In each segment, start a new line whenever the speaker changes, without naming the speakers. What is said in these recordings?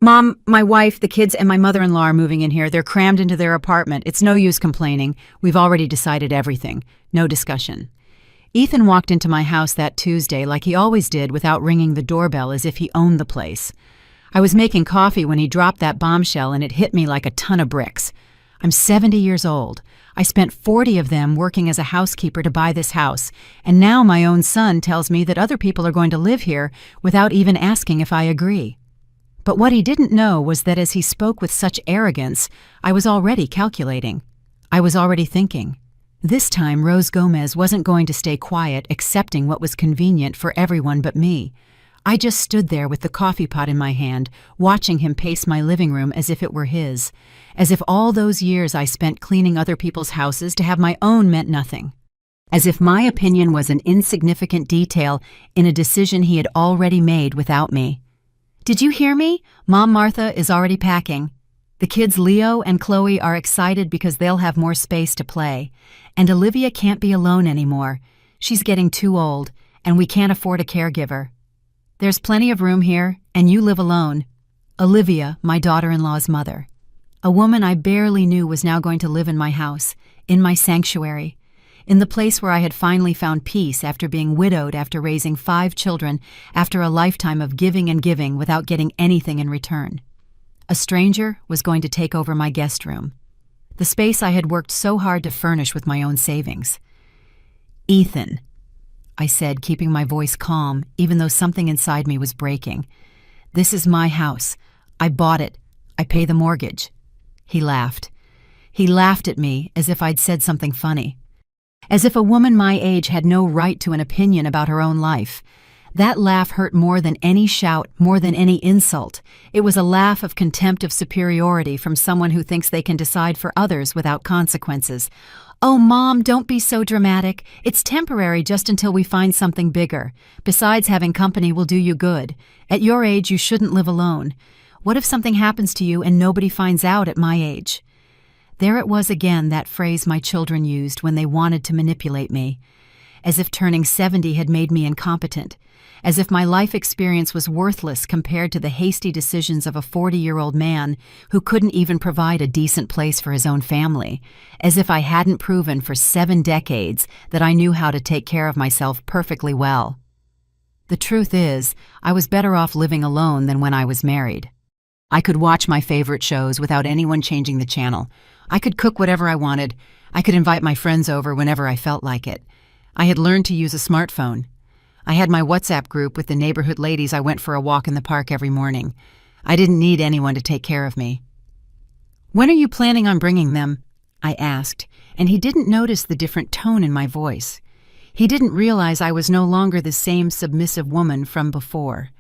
Mom, my wife, the kids, and my mother-in-law are moving in here. They're crammed into their apartment. It's no use complaining. We've already decided everything. No discussion. Ethan walked into my house that Tuesday like he always did without ringing the doorbell as if he owned the place. I was making coffee when he dropped that bombshell and it hit me like a ton of bricks. I'm 70 years old. I spent 40 of them working as a housekeeper to buy this house, and now my own son tells me that other people are going to live here without even asking if I agree. But what he didn't know was that as he spoke with such arrogance, I was already calculating. I was already thinking. This time, Rose Gomez wasn't going to stay quiet, accepting what was convenient for everyone but me. I just stood there with the coffee pot in my hand, watching him pace my living room as if it were his, as if all those years I spent cleaning other people's houses to have my own meant nothing, as if my opinion was an insignificant detail in a decision he had already made without me. "Did you hear me? Mom Martha is already packing. The kids Leo and Chloe are excited because they'll have more space to play. And Olivia can't be alone anymore. She's getting too old, and we can't afford a caregiver. There's plenty of room here, and you live alone." Olivia, my daughter-in-law's mother. A woman I barely knew was now going to live in my house, in my sanctuary, in the place where I had finally found peace after being widowed after raising 5 children, after a lifetime of giving and giving without getting anything in return. A stranger was going to take over my guest room, the space I had worked so hard to furnish with my own savings. "Ethan," I said, keeping my voice calm, even though something inside me was breaking. "This is my house. I bought it. I pay the mortgage." He laughed. He laughed at me as if I'd said something funny. As if a woman my age had no right to an opinion about her own life. That laugh hurt more than any shout, more than any insult. It was a laugh of contempt of superiority from someone who thinks they can decide for others without consequences. "Oh, Mom, don't be so dramatic. It's temporary just until we find something bigger. Besides, having company will do you good. At your age, you shouldn't live alone. What if something happens to you and nobody finds out at my age?" There it was again, that phrase my children used when they wanted to manipulate me. As if turning 70 had made me incompetent. As if my life experience was worthless compared to the hasty decisions of a 40-year-old man who couldn't even provide a decent place for his own family. As if I hadn't proven for 7 decades that I knew how to take care of myself perfectly well. The truth is, I was better off living alone than when I was married. I could watch my favorite shows without anyone changing the channel. I could cook whatever I wanted. I could invite my friends over whenever I felt like it. I had learned to use a smartphone. I had my WhatsApp group with the neighborhood ladies I went for a walk in the park every morning. I didn't need anyone to take care of me. "When are you planning on bringing them?" I asked, and he didn't notice the different tone in my voice. He didn't realize I was no longer the same submissive woman from before.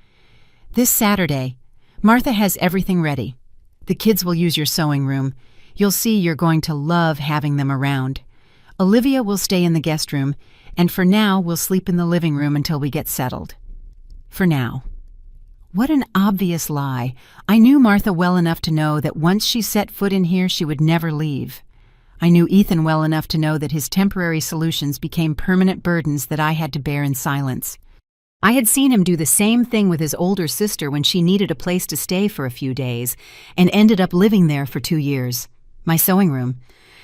"This Saturday. Martha has everything ready. The kids will use your sewing room. You'll see you're going to love having them around. Olivia will stay in the guest room, and for now we'll sleep in the living room until we get settled." For now. What an obvious lie. I knew Martha well enough to know that once she set foot in here, she would never leave. I knew Ethan well enough to know that his temporary solutions became permanent burdens that I had to bear in silence. I had seen him do the same thing with his older sister when she needed a place to stay for a few days, and ended up living there for 2 years. My sewing room.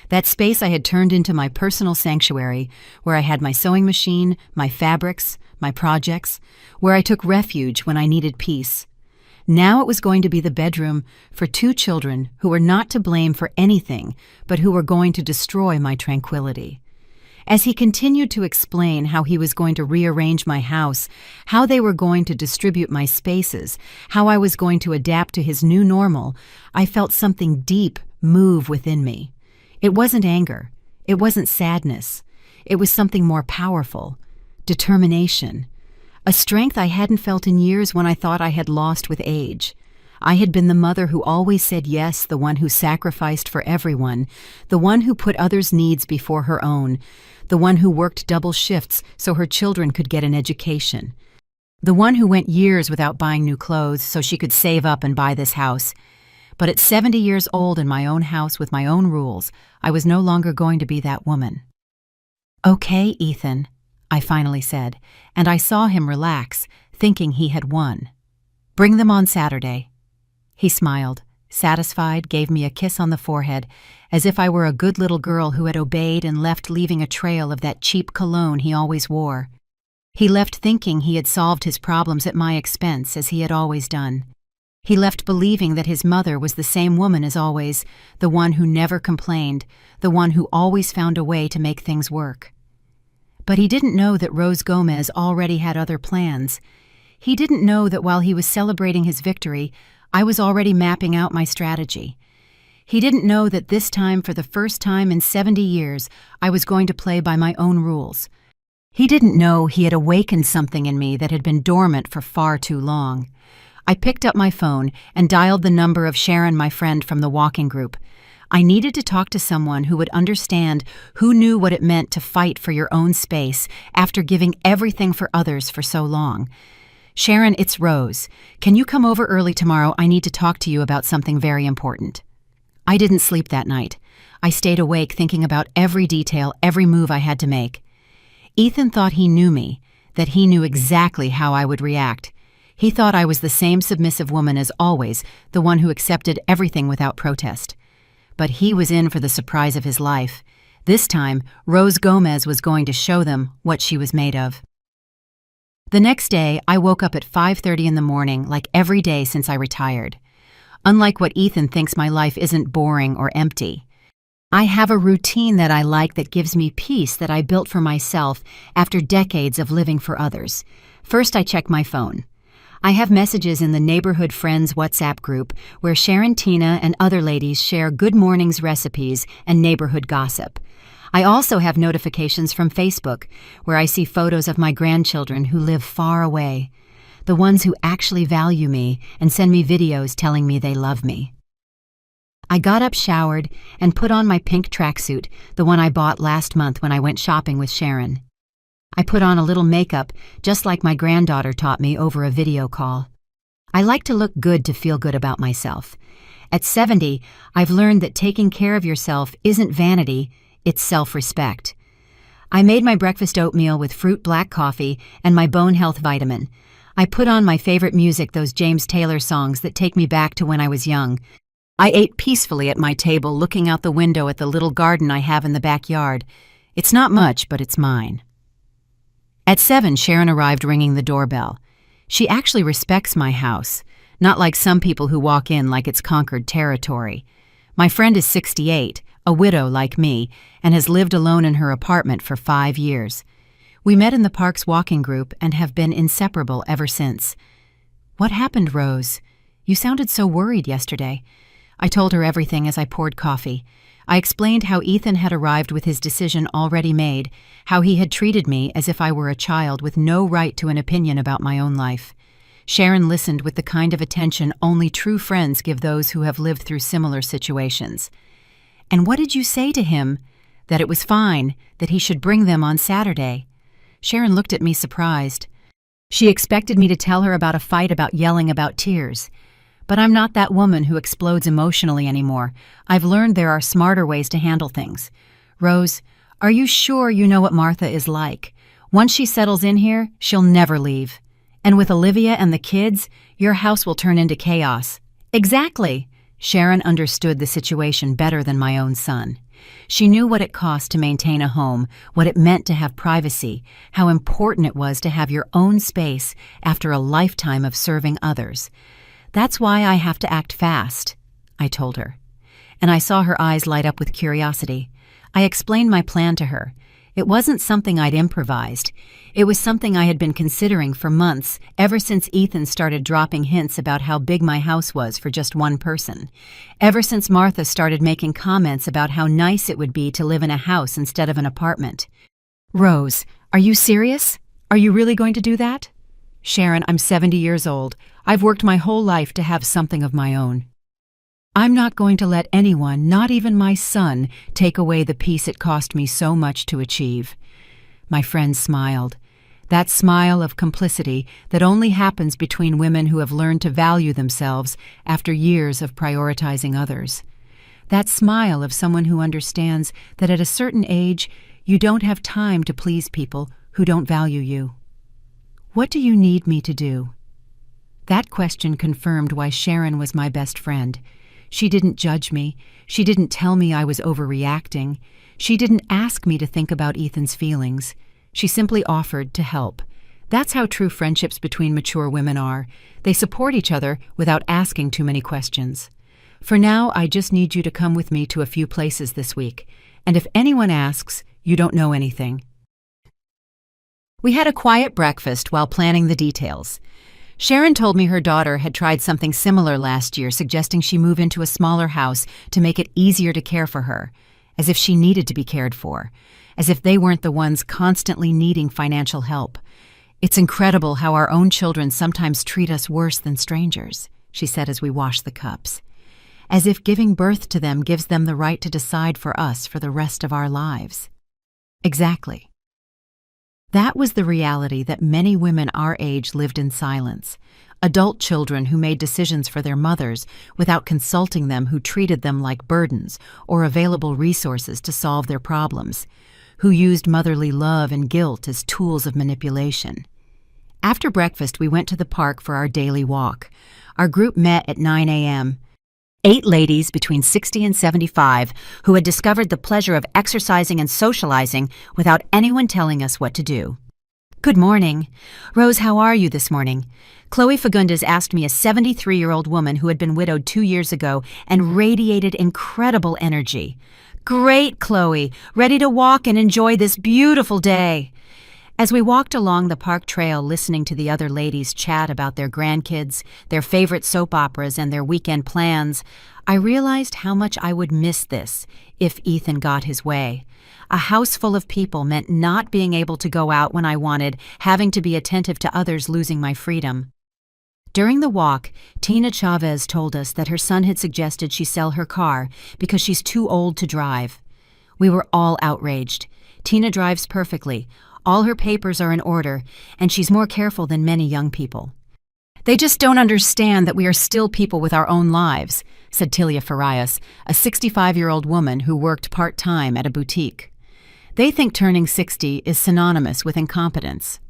That space I had turned into my personal sanctuary, where I had my sewing machine, my fabrics, my projects, where I took refuge when I needed peace. Now it was going to be the bedroom for 2 children who were not to blame for anything, but who were going to destroy my tranquility. As he continued to explain how he was going to rearrange my house, how they were going to distribute my spaces, how I was going to adapt to his new normal, I felt something deep move within me. It wasn't anger. It wasn't sadness. It was something more powerful. Determination. A strength I hadn't felt in years when I thought I had lost with age. I had been the mother who always said yes, the one who sacrificed for everyone, the one who put others' needs before her own, the one who worked double shifts so her children could get an education, the one who went years without buying new clothes so she could save up and buy this house. But at 70 years old in my own house with my own rules, I was no longer going to be that woman. "Okay, Ethan," I finally said, and I saw him relax, thinking he had won. "Bring them on Saturday." He smiled, satisfied, gave me a kiss on the forehead, as if I were a good little girl who had obeyed and left leaving a trail of that cheap cologne he always wore. He left thinking he had solved his problems at my expense, as he had always done. He left believing that his mother was the same woman as always, the one who never complained, the one who always found a way to make things work. But he didn't know that Rose Gomez already had other plans. He didn't know that while he was celebrating his victory, I was already mapping out my strategy. He didn't know that this time, for the first time in 70 years, I was going to play by my own rules. He didn't know he had awakened something in me that had been dormant for far too long. I picked up my phone and dialed the number of Sharon, my friend from the walking group. I needed to talk to someone who would understand, who knew what it meant to fight for your own space after giving everything for others for so long. Sharon, it's Rose. Can you come over early tomorrow? I need to talk to you about something very important. I didn't sleep that night. I stayed awake thinking about every detail, every move I had to make. Ethan thought he knew me, that he knew exactly how I would react. He thought I was the same submissive woman as always, the one who accepted everything without protest. But he was in for the surprise of his life. This time, Rose Gomez was going to show them what she was made of. The next day, I woke up at 5:30 in the morning, like every day since I retired. Unlike what Ethan thinks, my life isn't boring or empty. I have a routine that I like, that gives me peace, that I built for myself after decades of living for others. First, I check my phone. I have messages in the Neighborhood Friends WhatsApp group where Sharon, Tina, and other ladies share good mornings recipes and neighborhood gossip. I also have notifications from Facebook where I see photos of my grandchildren who live far away, the ones who actually value me and send me videos telling me they love me. I got up, showered, and put on my pink tracksuit, the one I bought last month when I went shopping with Sharon. I put on a little makeup, just like my granddaughter taught me over a video call. I like to look good to feel good about myself. At 70, I've learned that taking care of yourself isn't vanity, it's self-respect. I made my breakfast oatmeal with fruit black coffee and my bone health vitamin. I put on my favorite music, those James Taylor songs that take me back to when I was young. I ate peacefully at my table, looking out the window at the little garden I have in the backyard. It's not much, but it's mine. At 7, Sharon arrived, ringing the doorbell. She actually respects my house, not like some people who walk in like it's conquered territory. My friend is 68, a widow like me, and has lived alone in her apartment for 5 years. We met in the park's walking group and have been inseparable ever since. What happened, Rose? You sounded so worried yesterday. I told her everything as I poured coffee. I explained how Ethan had arrived with his decision already made, how he had treated me as if I were a child with no right to an opinion about my own life. Sharon listened with the kind of attention only true friends give those who have lived through similar situations. And what did you say to him? That it was fine, that he should bring them on Saturday. Sharon looked at me surprised. She expected me to tell her about a fight, about yelling, about tears. But I'm not that woman who explodes emotionally anymore. I've learned there are smarter ways to handle things. Rose, are you sure you know what Martha is like? Once she settles in here, she'll never leave. And with Olivia and the kids, your house will turn into chaos. Exactly. Sharon understood the situation better than my own son. She knew what it cost to maintain a home, what it meant to have privacy, how important it was to have your own space after a lifetime of serving others. That's why I have to act fast, I told her. And I saw her eyes light up with curiosity. I explained my plan to her. It wasn't something I'd improvised. It was something I had been considering for months, ever since Ethan started dropping hints about how big my house was for just one person. Ever since Martha started making comments about how nice it would be to live in a house instead of an apartment. Rose, are you serious? Are you really going to do that? Sharon, I'm 70 years old. I've worked my whole life to have something of my own. I'm not going to let anyone, not even my son, take away the peace it cost me so much to achieve. My friend smiled. That smile of complicity that only happens between women who have learned to value themselves after years of prioritizing others. That smile of someone who understands that at a certain age, you don't have time to please people who don't value you. What do you need me to do? That question confirmed why Sharon was my best friend. She didn't judge me. She didn't tell me I was overreacting. She didn't ask me to think about Ethan's feelings. She simply offered to help. That's how true friendships between mature women are. They support each other without asking too many questions. For now, I just need you to come with me to a few places this week. And if anyone asks, you don't know anything. We had a quiet breakfast while planning the details. Sharon told me her daughter had tried something similar last year, suggesting she move into a smaller house to make it easier to care for her, as if she needed to be cared for, as if they weren't the ones constantly needing financial help. It's incredible how our own children sometimes treat us worse than strangers, she said as we washed the cups. As if giving birth to them gives them the right to decide for us for the rest of our lives. Exactly. That was the reality that many women our age lived in silence. Adult children who made decisions for their mothers without consulting them, who treated them like burdens or available resources to solve their problems, who used motherly love and guilt as tools of manipulation. After breakfast, we went to the park for our daily walk. Our group met at 9 a.m. 8 ladies between 60 and 75 who had discovered the pleasure of exercising and socializing without anyone telling us what to do. Good morning. Rose, how are you this morning? Chloe Fagundes asked me, a 73-year-old woman who had been widowed 2 years ago and radiated incredible energy. Great, Chloe. Ready to walk and enjoy this beautiful day. As we walked along the park trail listening to the other ladies chat about their grandkids, their favorite soap operas, and their weekend plans, I realized how much I would miss this if Ethan got his way. A house full of people meant not being able to go out when I wanted, having to be attentive to others, losing my freedom. During the walk, Tina Chavez told us that her son had suggested she sell her car because she's too old to drive. We were all outraged. Tina drives perfectly. All her papers are in order, and she's more careful than many young people. They just don't understand that we are still people with our own lives, said Tilia Farias, a 65-year-old woman who worked part-time at a boutique. They think turning 60 is synonymous with incompetence.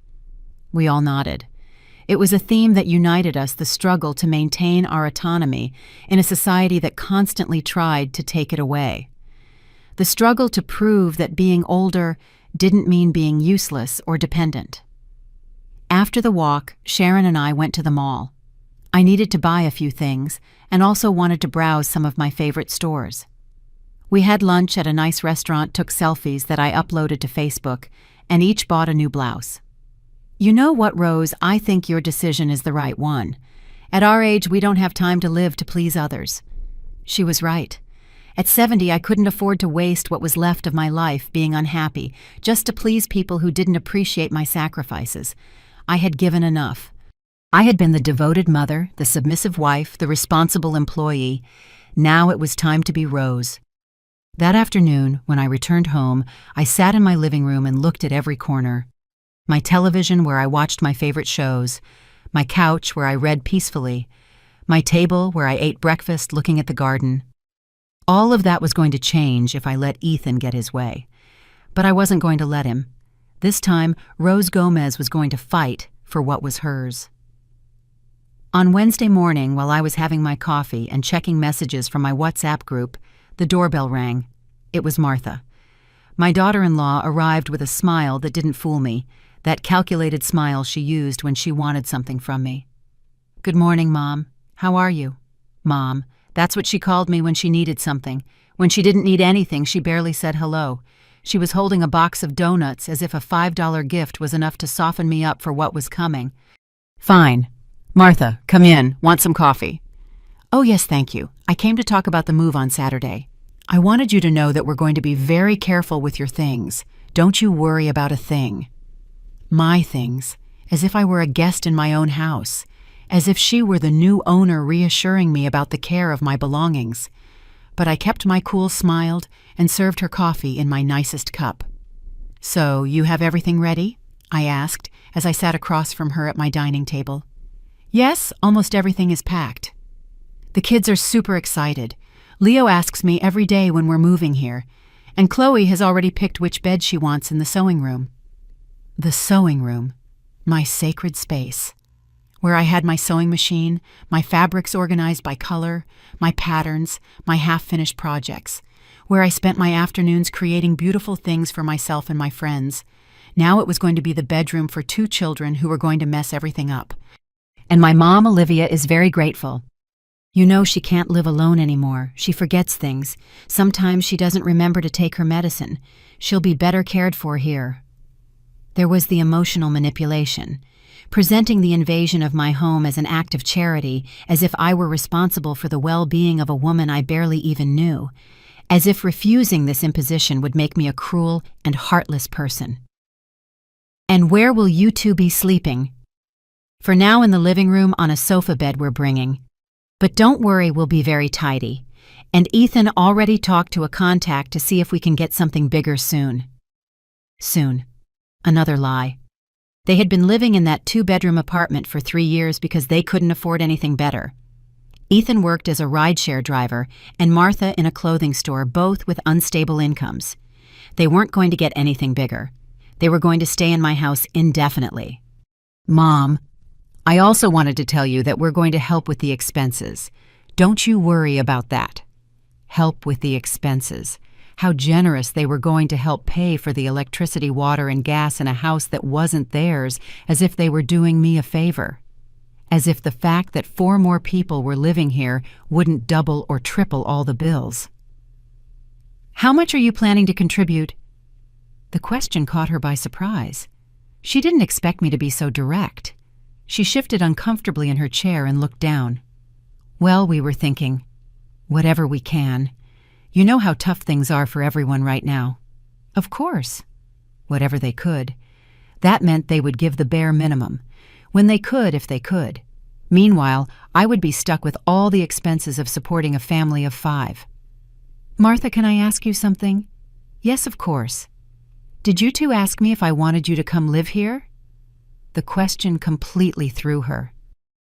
We all nodded. It was a theme that united us, the struggle to maintain our autonomy in a society that constantly tried to take it away. The struggle to prove that being older didn't mean being useless or dependent. After the walk, Sharon and I went to the mall. I needed to buy a few things and also wanted to browse some of my favorite stores. We had lunch at a nice restaurant, took selfies that I uploaded to Facebook, and each bought a new blouse. You know what, Rose? I think your decision is the right one. At our age, we don't have time to live to please others. She was right. At 70, I couldn't afford to waste what was left of my life being unhappy, just to please people who didn't appreciate my sacrifices. I had given enough. I had been the devoted mother, the submissive wife, the responsible employee. Now it was time to be Rose. That afternoon, when I returned home, I sat in my living room and looked at every corner. My television where I watched my favorite shows, my couch where I read peacefully, my table where I ate breakfast looking at the garden. All of that was going to change if I let Ethan get his way. But I wasn't going to let him. This time, Rose Gomez was going to fight for what was hers. On Wednesday morning, while I was having my coffee and checking messages from my WhatsApp group, the doorbell rang. It was Martha. My daughter-in-law arrived with a smile that didn't fool me, that calculated smile she used when she wanted something from me. Good morning, Mom. How are you? Mom. That's what she called me when she needed something. When she didn't need anything, she barely said hello. She was holding a box of donuts as if a $5 gift was enough to soften me up for what was coming. Fine. Martha, come in. Want some coffee? Oh, yes, thank you. I came to talk about the move on Saturday. I wanted you to know that we're going to be very careful with your things. Don't you worry about a thing. My things, as if I were a guest in my own house. As if she were the new owner reassuring me about the care of my belongings. But I kept my cool, smiled, and served her coffee in my nicest cup. So, you have everything ready? I asked, as I sat across from her at my dining table. Yes, almost everything is packed. The kids are super excited. Leo asks me every day when we're moving here, and Chloe has already picked which bed she wants in the sewing room. The sewing room, my sacred space. where I had my sewing machine, my fabrics organized by color, my patterns, my half-finished projects, where I spent my afternoons creating beautiful things for myself and my friends. Now it was going to be the bedroom for 2 children who were going to mess everything up. And my mom, Olivia, is very grateful. You know, she can't live alone anymore. She forgets things. Sometimes she doesn't remember to take her medicine. She'll be better cared for here. There was the emotional manipulation, presenting the invasion of my home as an act of charity, as if I were responsible for the well-being of a woman I barely even knew, as if refusing this imposition would make me a cruel and heartless person. And where will you two be sleeping? For now, in the living room on a sofa bed we're bringing. But don't worry, we'll be very tidy. And Ethan already talked to a contact to see if we can get something bigger soon. Soon. Another lie. They had been living in that 2-bedroom apartment for 3 years because they couldn't afford anything better. Ethan worked as a rideshare driver and Martha in a clothing store, both with unstable incomes. They weren't going to get anything bigger. They were going to stay in my house indefinitely. Mom, I also wanted to tell you that we're going to help with the expenses. Don't you worry about that. Help with the expenses. How generous they were going to help pay for the electricity, water, and gas in a house that wasn't theirs, as if they were doing me a favor. As if the fact that 4 more people were living here wouldn't double or triple all the bills. How much are you planning to contribute? The question caught her by surprise. She didn't expect me to be so direct. She shifted uncomfortably in her chair and looked down. Well, we were thinking, whatever we can. You know how tough things are for everyone right now. Of course. Whatever they could. That meant they would give the bare minimum. When they could, if they could. Meanwhile, I would be stuck with all the expenses of supporting a family of 5. Martha, can I ask you something? Yes, of course. Did you two ask me if I wanted you to come live here? The question completely threw her.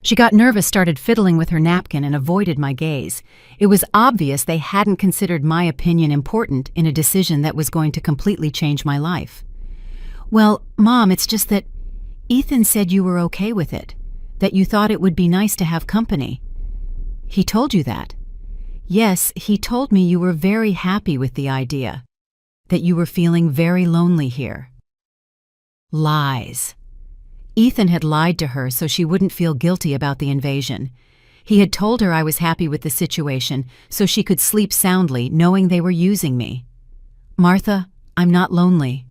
She got nervous, started fiddling with her napkin, and avoided my gaze. It was obvious they hadn't considered my opinion important in a decision that was going to completely change my life. Well, Mom, it's just that Ethan said you were okay with it, that you thought it would be nice to have company. He told you that? Yes, he told me you were very happy with the idea, that you were feeling very lonely here. Lies. Ethan had lied to her so she wouldn't feel guilty about the invasion. He had told her I was happy with the situation so she could sleep soundly knowing they were using me. Martha, I'm not lonely.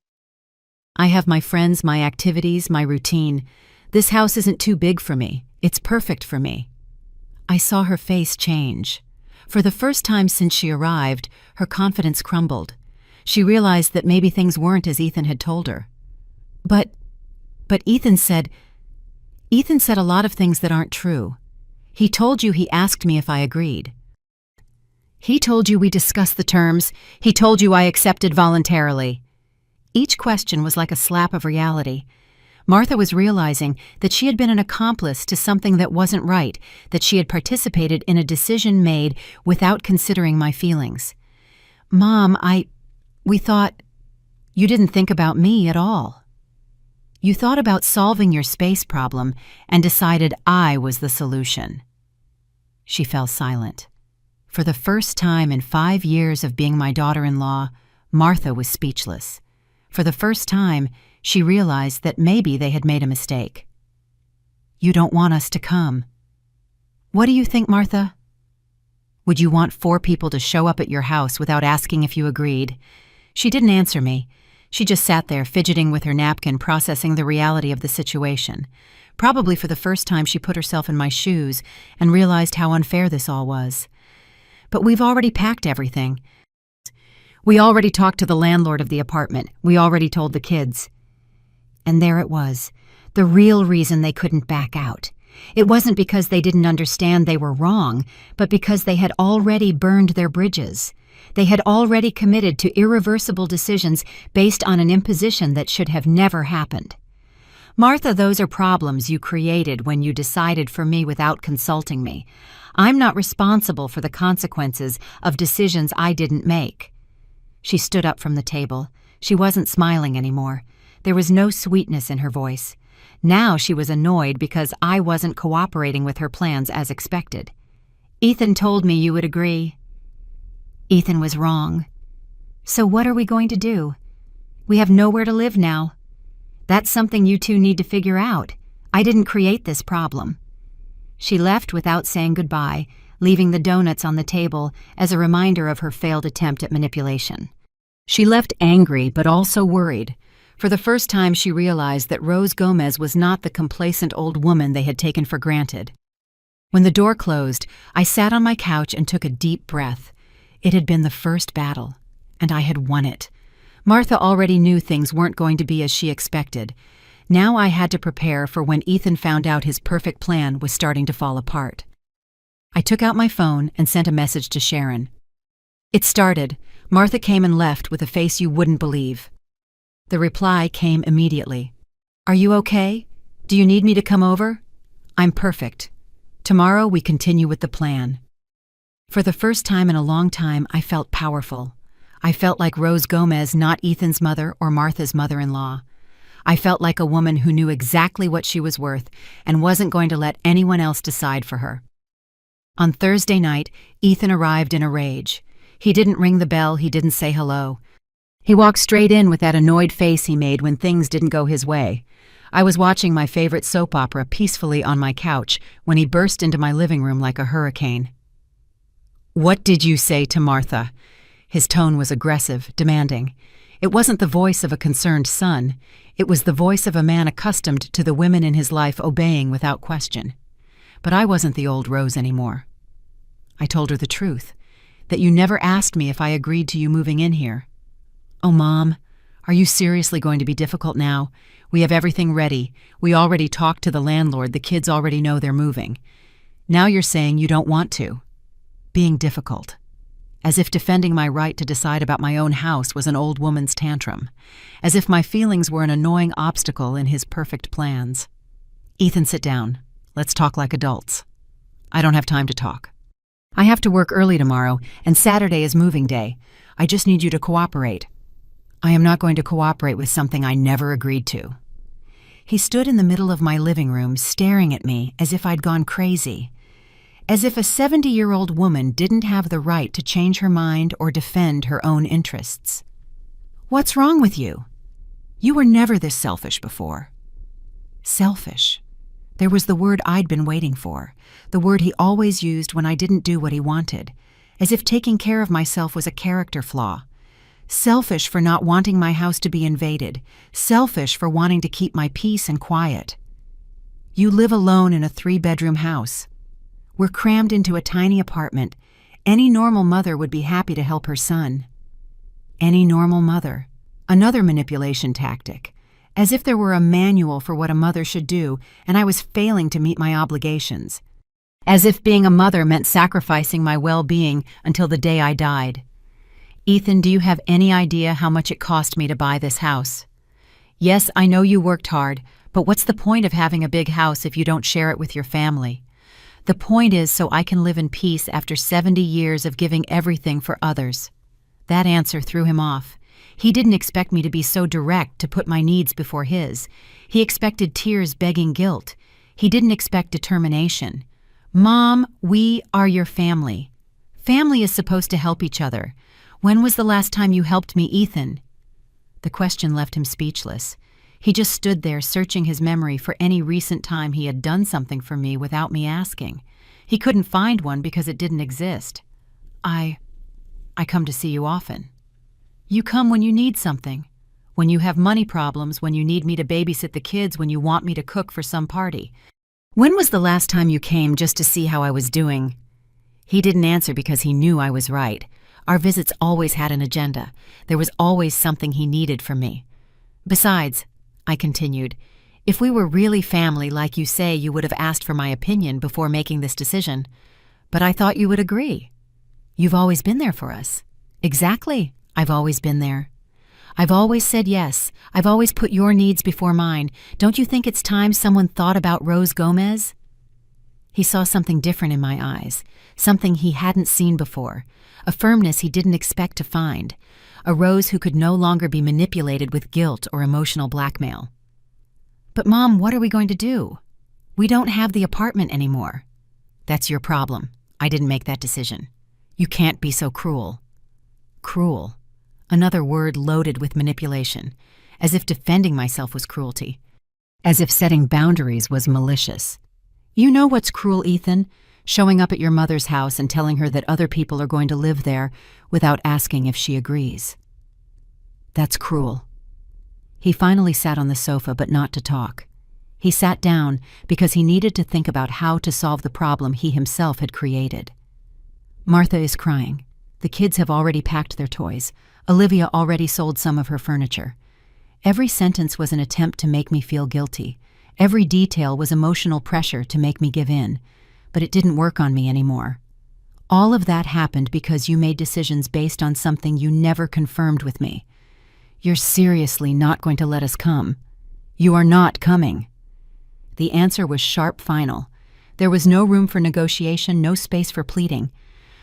I have my friends, my activities, my routine. This house isn't too big for me. It's perfect for me. I saw her face change. For the first time since she arrived, her confidence crumbled. She realized that maybe things weren't as Ethan had told her. But Ethan said a lot of things that aren't true. He told you he asked me if I agreed. He told you we discussed the terms. He told you I accepted voluntarily. Each question was like a slap of reality. Martha was realizing that she had been an accomplice to something that wasn't right, that she had participated in a decision made without considering my feelings. Mom, we thought you didn't think about me at all. You thought about solving your space problem and decided I was the solution. She fell silent. For the first time in 5 years of being my daughter-in-law, Martha was speechless. For the first time, she realized that maybe they had made a mistake. You don't want us to come. What do you think, Martha? Would you want 4 people to show up at your house without asking if you agreed? She didn't answer me. She just sat there, fidgeting with her napkin, processing the reality of the situation. Probably for the first time, she put herself in my shoes and realized how unfair this all was. But we've already packed everything. We already talked to the landlord of the apartment. We already told the kids. And there it was, the real reason they couldn't back out. It wasn't because they didn't understand they were wrong, but because they had already burned their bridges. They had already committed to irreversible decisions based on an imposition that should have never happened. Martha, those are problems you created when you decided for me without consulting me. I'm not responsible for the consequences of decisions I didn't make. She stood up from the table. She wasn't smiling anymore. There was no sweetness in her voice. Now she was annoyed because I wasn't cooperating with her plans as expected. "Ethan told me you would agree." Ethan was wrong. "So what are we going to do? We have nowhere to live now. That's something you two need to figure out. I didn't create this problem." She left without saying goodbye, leaving the donuts on the table as a reminder of her failed attempt at manipulation. She left angry but also worried. For the first time, she realized that Rose Gomez was not the complacent old woman they had taken for granted. When the door closed, I sat on my couch and took a deep breath. It had been the first battle, and I had won it. Martha already knew things weren't going to be as she expected. Now I had to prepare for when Ethan found out his perfect plan was starting to fall apart. I took out my phone and sent a message to Sharon. It started. Martha came and left with a face you wouldn't believe. The reply came immediately. "Are you okay? Do you need me to come over? I'm perfect. Tomorrow we continue with the plan." For the first time in a long time, I felt powerful. I felt like Rose Gomez, not Ethan's mother or Martha's mother-in-law. I felt like a woman who knew exactly what she was worth and wasn't going to let anyone else decide for her. On Thursday night, Ethan arrived in a rage. He didn't ring the bell, he didn't say hello. He walked straight in with that annoyed face he made when things didn't go his way. I was watching my favorite soap opera peacefully on my couch when he burst into my living room like a hurricane. "What did you say to Martha?" His tone was aggressive, demanding. It wasn't the voice of a concerned son. It was the voice of a man accustomed to the women in his life obeying without question. But I wasn't the old Rose anymore. I told her the truth, that you never asked me if I agreed to you moving in here. "Oh, Mom, are you seriously going to be difficult now? We have everything ready. We already talked to the landlord. The kids already know they're moving. Now you're saying you don't want to." Being difficult. As if defending my right to decide about my own house was an old woman's tantrum. As if my feelings were an annoying obstacle in his perfect plans. "Ethan, sit down. Let's talk like adults." "I don't have time to talk. I have to work early tomorrow, and Saturday is moving day. I just need you to cooperate." "I am not going to cooperate with something I never agreed to." He stood in the middle of my living room, staring at me as if I'd gone crazy. As if a 70-year-old woman didn't have the right to change her mind or defend her own interests. "What's wrong with you? You were never this selfish before." Selfish. There was the word I'd been waiting for, the word he always used when I didn't do what he wanted, as if taking care of myself was a character flaw. Selfish for not wanting my house to be invaded, selfish for wanting to keep my peace and quiet. "You live alone in a 3-bedroom house. We're crammed into a tiny apartment. Any normal mother would be happy to help her son." Any normal mother. Another manipulation tactic. As if there were a manual for what a mother should do, and I was failing to meet my obligations. As if being a mother meant sacrificing my well-being until the day I died. "Ethan, do you have any idea how much it cost me to buy this house? Yes, I know you worked hard, but what's the point of having a big house if you don't share it with your family? The point is so I can live in peace after 70 years of giving everything for others." That answer threw him off. He didn't expect me to be so direct, to put my needs before his. He expected tears begging guilt. He didn't expect determination. "Mom, we are your family. Family is supposed to help each other. When was the last time you helped me, Ethan?" The question left him speechless. He just stood there searching his memory for any recent time he had done something for me without me asking. He couldn't find one because it didn't exist. I come to see you often." "You come when you need something. When you have money problems, when you need me to babysit the kids, when you want me to cook for some party. When was the last time you came just to see how I was doing?" He didn't answer because he knew I was right. Our visits always had an agenda. There was always something he needed from me. "Besides," I continued, "if we were really family like you say, you would have asked for my opinion before making this decision. But I thought you would agree. You've always been there for us." "Exactly. I've always been there. I've always said yes. I've always put your needs before mine. Don't you think it's time someone thought about Rose Gomez?" He saw something different in my eyes, something he hadn't seen before, a firmness he didn't expect to find, a Rose who could no longer be manipulated with guilt or emotional blackmail. "But Mom, what are we going to do? We don't have the apartment anymore." "That's your problem. I didn't make that decision. You can't be so cruel." Cruel. Another word loaded with manipulation, as if defending myself was cruelty, as if setting boundaries was malicious. "You know what's cruel, Ethan? Showing up at your mother's house and telling her that other people are going to live there without asking if she agrees. That's cruel." He finally sat on the sofa, but not to talk. He sat down because he needed to think about how to solve the problem he himself had created. "Martha is crying. The kids have already packed their toys. Olivia already sold some of her furniture." Every sentence was an attempt to make me feel guilty. Every detail was emotional pressure to make me give in. But it didn't work on me anymore. "All of that happened because you made decisions based on something you never confirmed with me. You're seriously not going to let us come? You are not coming." The answer was sharp, final. There was no room for negotiation, no space for pleading.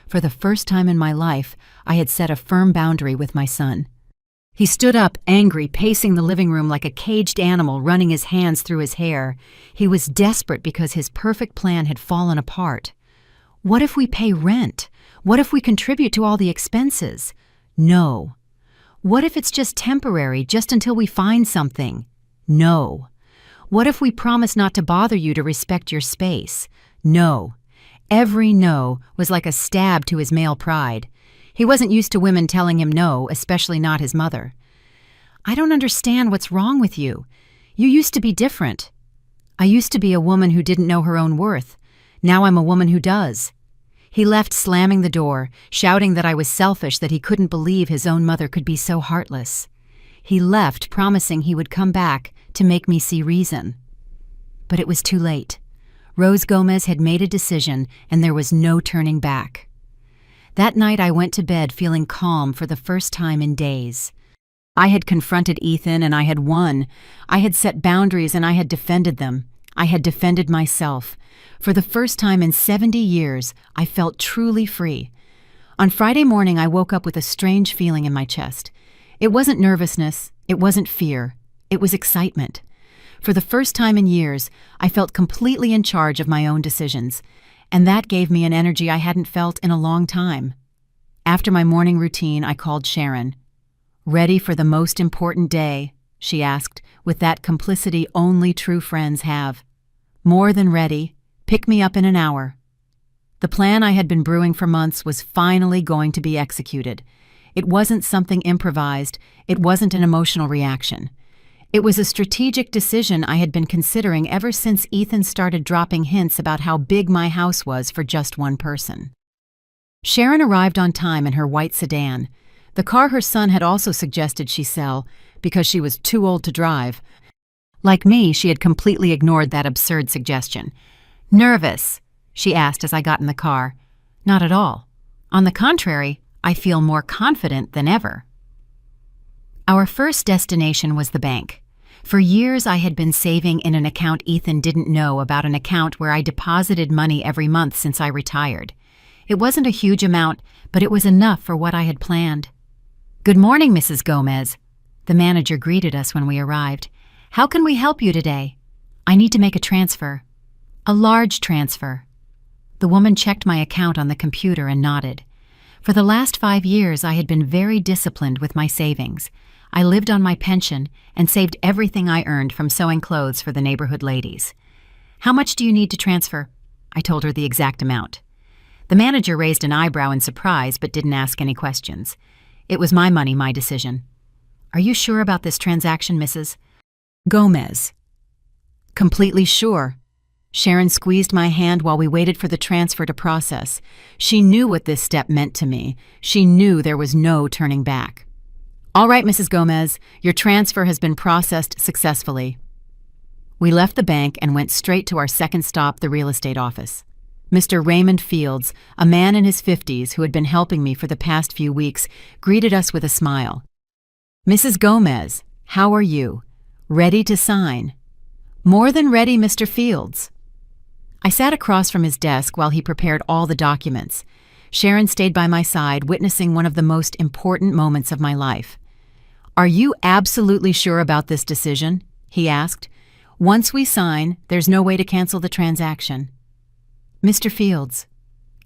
For the first time in my life, I had set a firm boundary with my son. He stood up, angry, pacing the living room like a caged animal, running his hands through his hair. He was desperate because his perfect plan had fallen apart. "What if we pay rent? What if we contribute to all the expenses?" "No." "What if it's just temporary, just until we find something?" "No." "What if we promise not to bother you to respect your space?" "No." Every no was like a stab to his male pride. He wasn't used to women telling him no, especially not his mother. "I don't understand what's wrong with you. You used to be different." "I used to be a woman who didn't know her own worth. Now I'm a woman who does." He left, slamming the door, shouting that I was selfish, that he couldn't believe his own mother could be so heartless. He left, promising he would come back to make me see reason. But it was too late. Rose Gomez had made a decision, and there was no turning back. That night I went to bed feeling calm for the first time in days. I had confronted Ethan and I had won. I had set boundaries and I had defended them. I had defended myself. For the first time in 70 years, I felt truly free. On Friday morning, I woke up with a strange feeling in my chest. It wasn't nervousness. It wasn't fear. It was excitement. For the first time in years, I felt completely in charge of my own decisions, and that gave me an energy I hadn't felt in a long time. After my morning routine, I called Sharon. "Ready for the most important day?" she asked, with that complicity only true friends have. "More than ready. Pick me up in an hour." The plan I had been brewing for months was finally going to be executed. It wasn't something improvised. It wasn't an emotional reaction. It was a strategic decision I had been considering ever since Ethan started dropping hints about how big my house was for just one person. Sharon arrived on time in her white sedan. The car her son had also suggested she sell because she was too old to drive. Like me, she had completely ignored that absurd suggestion. "Nervous?" she asked as I got in the car. "Not at all. On the contrary, I feel more confident than ever." Our first destination was the bank. For years I had been saving in an account Ethan didn't know about, an account where I deposited money every month since I retired. It wasn't a huge amount, but it was enough for what I had planned. "Good morning, Mrs. Gomez." The manager greeted us when we arrived. "How can we help you today?" "I need to make a transfer." "A large transfer." The woman checked my account on the computer and nodded. For the last 5 years, I had been very disciplined with my savings. I lived on my pension and saved everything I earned from sewing clothes for the neighborhood ladies. "How much do you need to transfer?" I told her the exact amount. The manager raised an eyebrow in surprise but didn't ask any questions. It was my money, my decision. "Are you sure about this transaction, Mrs. Gomez?" "Completely sure." Sharon squeezed my hand while we waited for the transfer to process. She knew what this step meant to me. She knew there was no turning back. "All right, Mrs. Gomez, your transfer has been processed successfully." We left the bank and went straight to our second stop, the real estate office. Mr. Raymond Fields, a man in his 50s who had been helping me for the past few weeks, greeted us with a smile. "Mrs. Gomez, how are you? Ready to sign?" "More than ready, Mr. Fields." I sat across from his desk while he prepared all the documents. Sharon stayed by my side, witnessing one of the most important moments of my life. "Are you absolutely sure about this decision?" he asked. Once we sign, there's no way to cancel the transaction. Mr. Fields,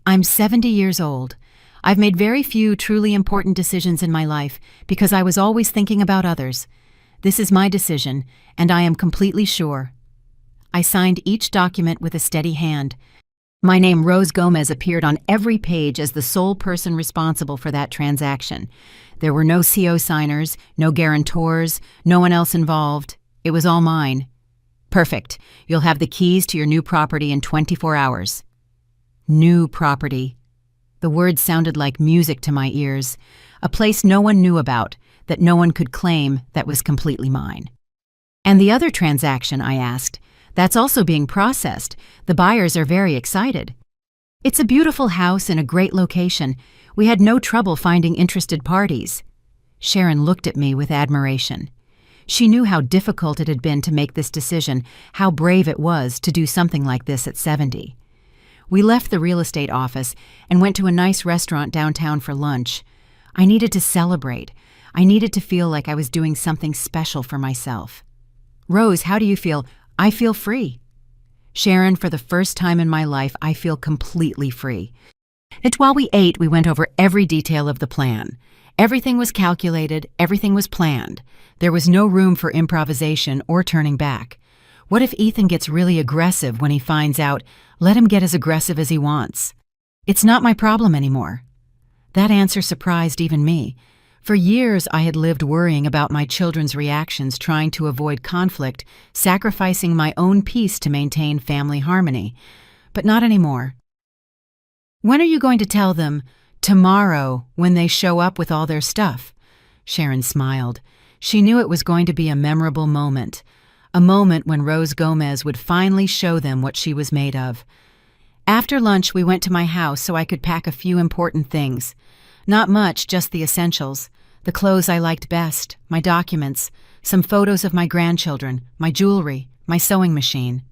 I'm 70 years old. I've made very few truly important decisions in my life because I was always thinking about others. This is my decision, and I am completely sure. I signed each document with a steady hand. My name, Rose Gomez, appeared on every page as the sole person responsible for that transaction. There were no CO signers, no guarantors, no one else involved. It was all mine. Perfect. You'll have the keys to your new property in 24 hours. New property. The words sounded like music to my ears. A place no one knew about, that no one could claim, that was completely mine. And the other transaction, I asked. That's also being processed. The buyers are very excited. It's a beautiful house in a great location. We had no trouble finding interested parties. Sharon looked at me with admiration. She knew how difficult it had been to make this decision, how brave it was to do something like this at 70. We left the real estate office and went to a nice restaurant downtown for lunch. I needed to celebrate. I needed to feel like I was doing something special for myself. Rose, how do you feel? I feel free. Sharon, for the first time in my life, I feel completely free. And while we ate, we went over every detail of the plan. Everything was calculated, everything was planned. There was no room for improvisation or turning back. What if Ethan gets really aggressive when he finds out? Let him get as aggressive as he wants. It's not my problem anymore. That answer surprised even me. For years, I had lived worrying about my children's reactions, trying to avoid conflict, sacrificing my own peace to maintain family harmony. But not anymore. When are you going to tell them? Tomorrow, when they show up with all their stuff. Sharon smiled. She knew it was going to be a memorable moment. A moment when Rose Gomez would finally show them what she was made of. After lunch, we went to my house so I could pack a few important things. Not much, just the essentials. The clothes I liked best, my documents, some photos of my grandchildren, my jewelry, my sewing machine.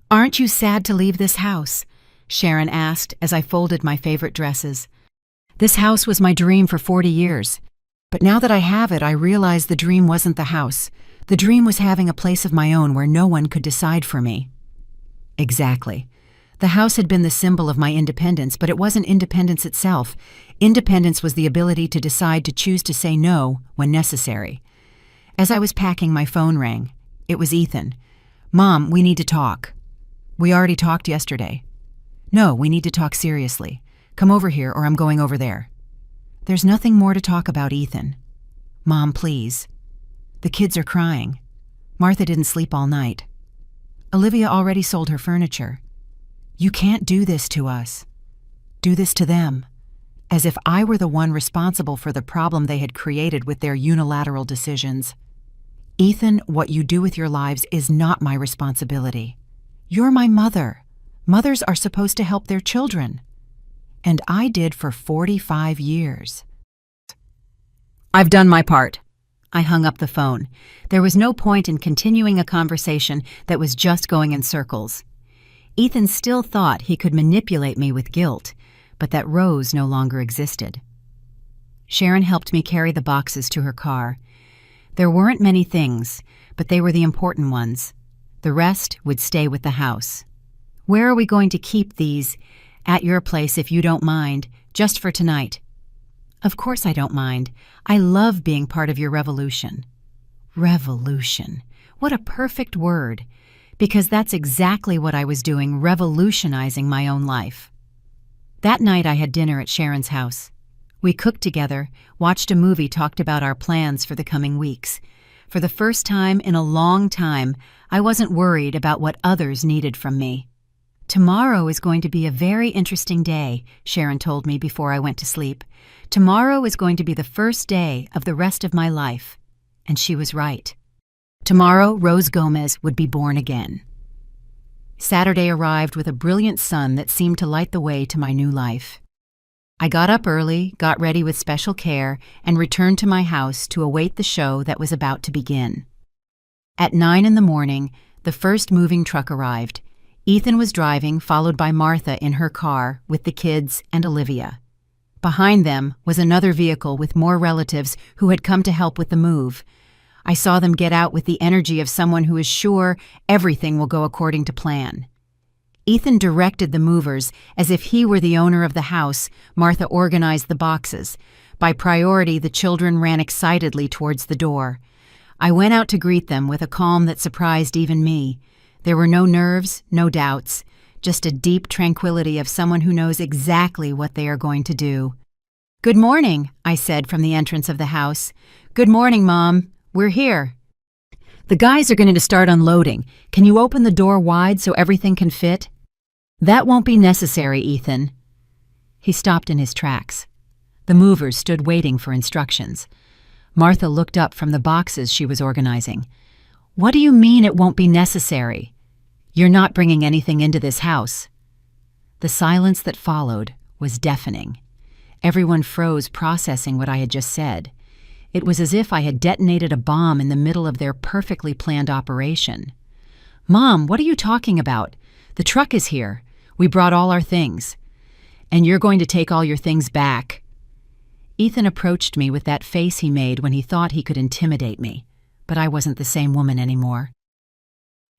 Aren't you sad to leave this house? Sharon asked as I folded my favorite dresses. This house was my dream for 40 years. But now that I have it, I realize the dream wasn't the house. The dream was having a place of my own where no one could decide for me. Exactly. The house had been the symbol of my independence, but it wasn't independence itself. Independence was the ability to decide to choose to say no when necessary. As I was packing, my phone rang. It was Ethan. Mom, we need to talk. We already talked yesterday. No, we need to talk seriously. Come over here or I'm going over there. There's nothing more to talk about, Ethan. Mom, please. The kids are crying. Martha didn't sleep all night. Olivia already sold her furniture. You can't do this to us. Do this to them. As if I were the one responsible for the problem they had created with their unilateral decisions. Ethan, what you do with your lives is not my responsibility. You're my mother. Mothers are supposed to help their children. And I did for 45 years. I've done my part. I hung up the phone. There was no point in continuing a conversation that was just going in circles. Ethan still thought he could manipulate me with guilt, but that Rose no longer existed. Sharon helped me carry the boxes to her car. There weren't many things, but they were the important ones. The rest would stay with the house. Where are we going to keep these? At your place, if you don't mind, just for tonight. Of course I don't mind. I love being part of your revolution. Revolution. What a perfect word. Because that's exactly what I was doing, revolutionizing my own life. That night I had dinner at Sharon's house. We cooked together, watched a movie, talked about our plans for the coming weeks. For the first time in a long time, I wasn't worried about what others needed from me. Tomorrow is going to be a very interesting day, Sharon told me before I went to sleep. Tomorrow is going to be the first day of the rest of my life. And she was right. Tomorrow, Rose Gomez would be born again. Saturday arrived with a brilliant sun that seemed to light the way to my new life. I got up early, got ready with special care, and returned to my house to await the show that was about to begin. At 9 in the morning, the first moving truck arrived. Ethan was driving, followed by Martha in her car with the kids and Olivia. Behind them was another vehicle with more relatives who had come to help with the move. I saw them get out with the energy of someone who is sure everything will go according to plan. Ethan directed the movers as if he were the owner of the house. Martha organized the boxes. By priority, the children ran excitedly towards the door. I went out to greet them with a calm that surprised even me. There were no nerves, no doubts, just a deep tranquility of someone who knows exactly what they are going to do. "Good morning," I said from the entrance of the house. "Good morning, Mom. We're here." "The guys are going to start unloading. Can you open the door wide so everything can fit?" "That won't be necessary, Ethan." He stopped in his tracks. The movers stood waiting for instructions. Martha looked up from the boxes she was organizing. "What do you mean it won't be necessary? You're not bringing anything into this house." The silence that followed was deafening. Everyone froze, processing what I had just said. It was as if I had detonated a bomb in the middle of their perfectly planned operation. "Mom, what are you talking about? The truck is here. We brought all our things. And you're going to take all your things back." Ethan approached me with that face he made when he thought he could intimidate me, but I wasn't the same woman anymore.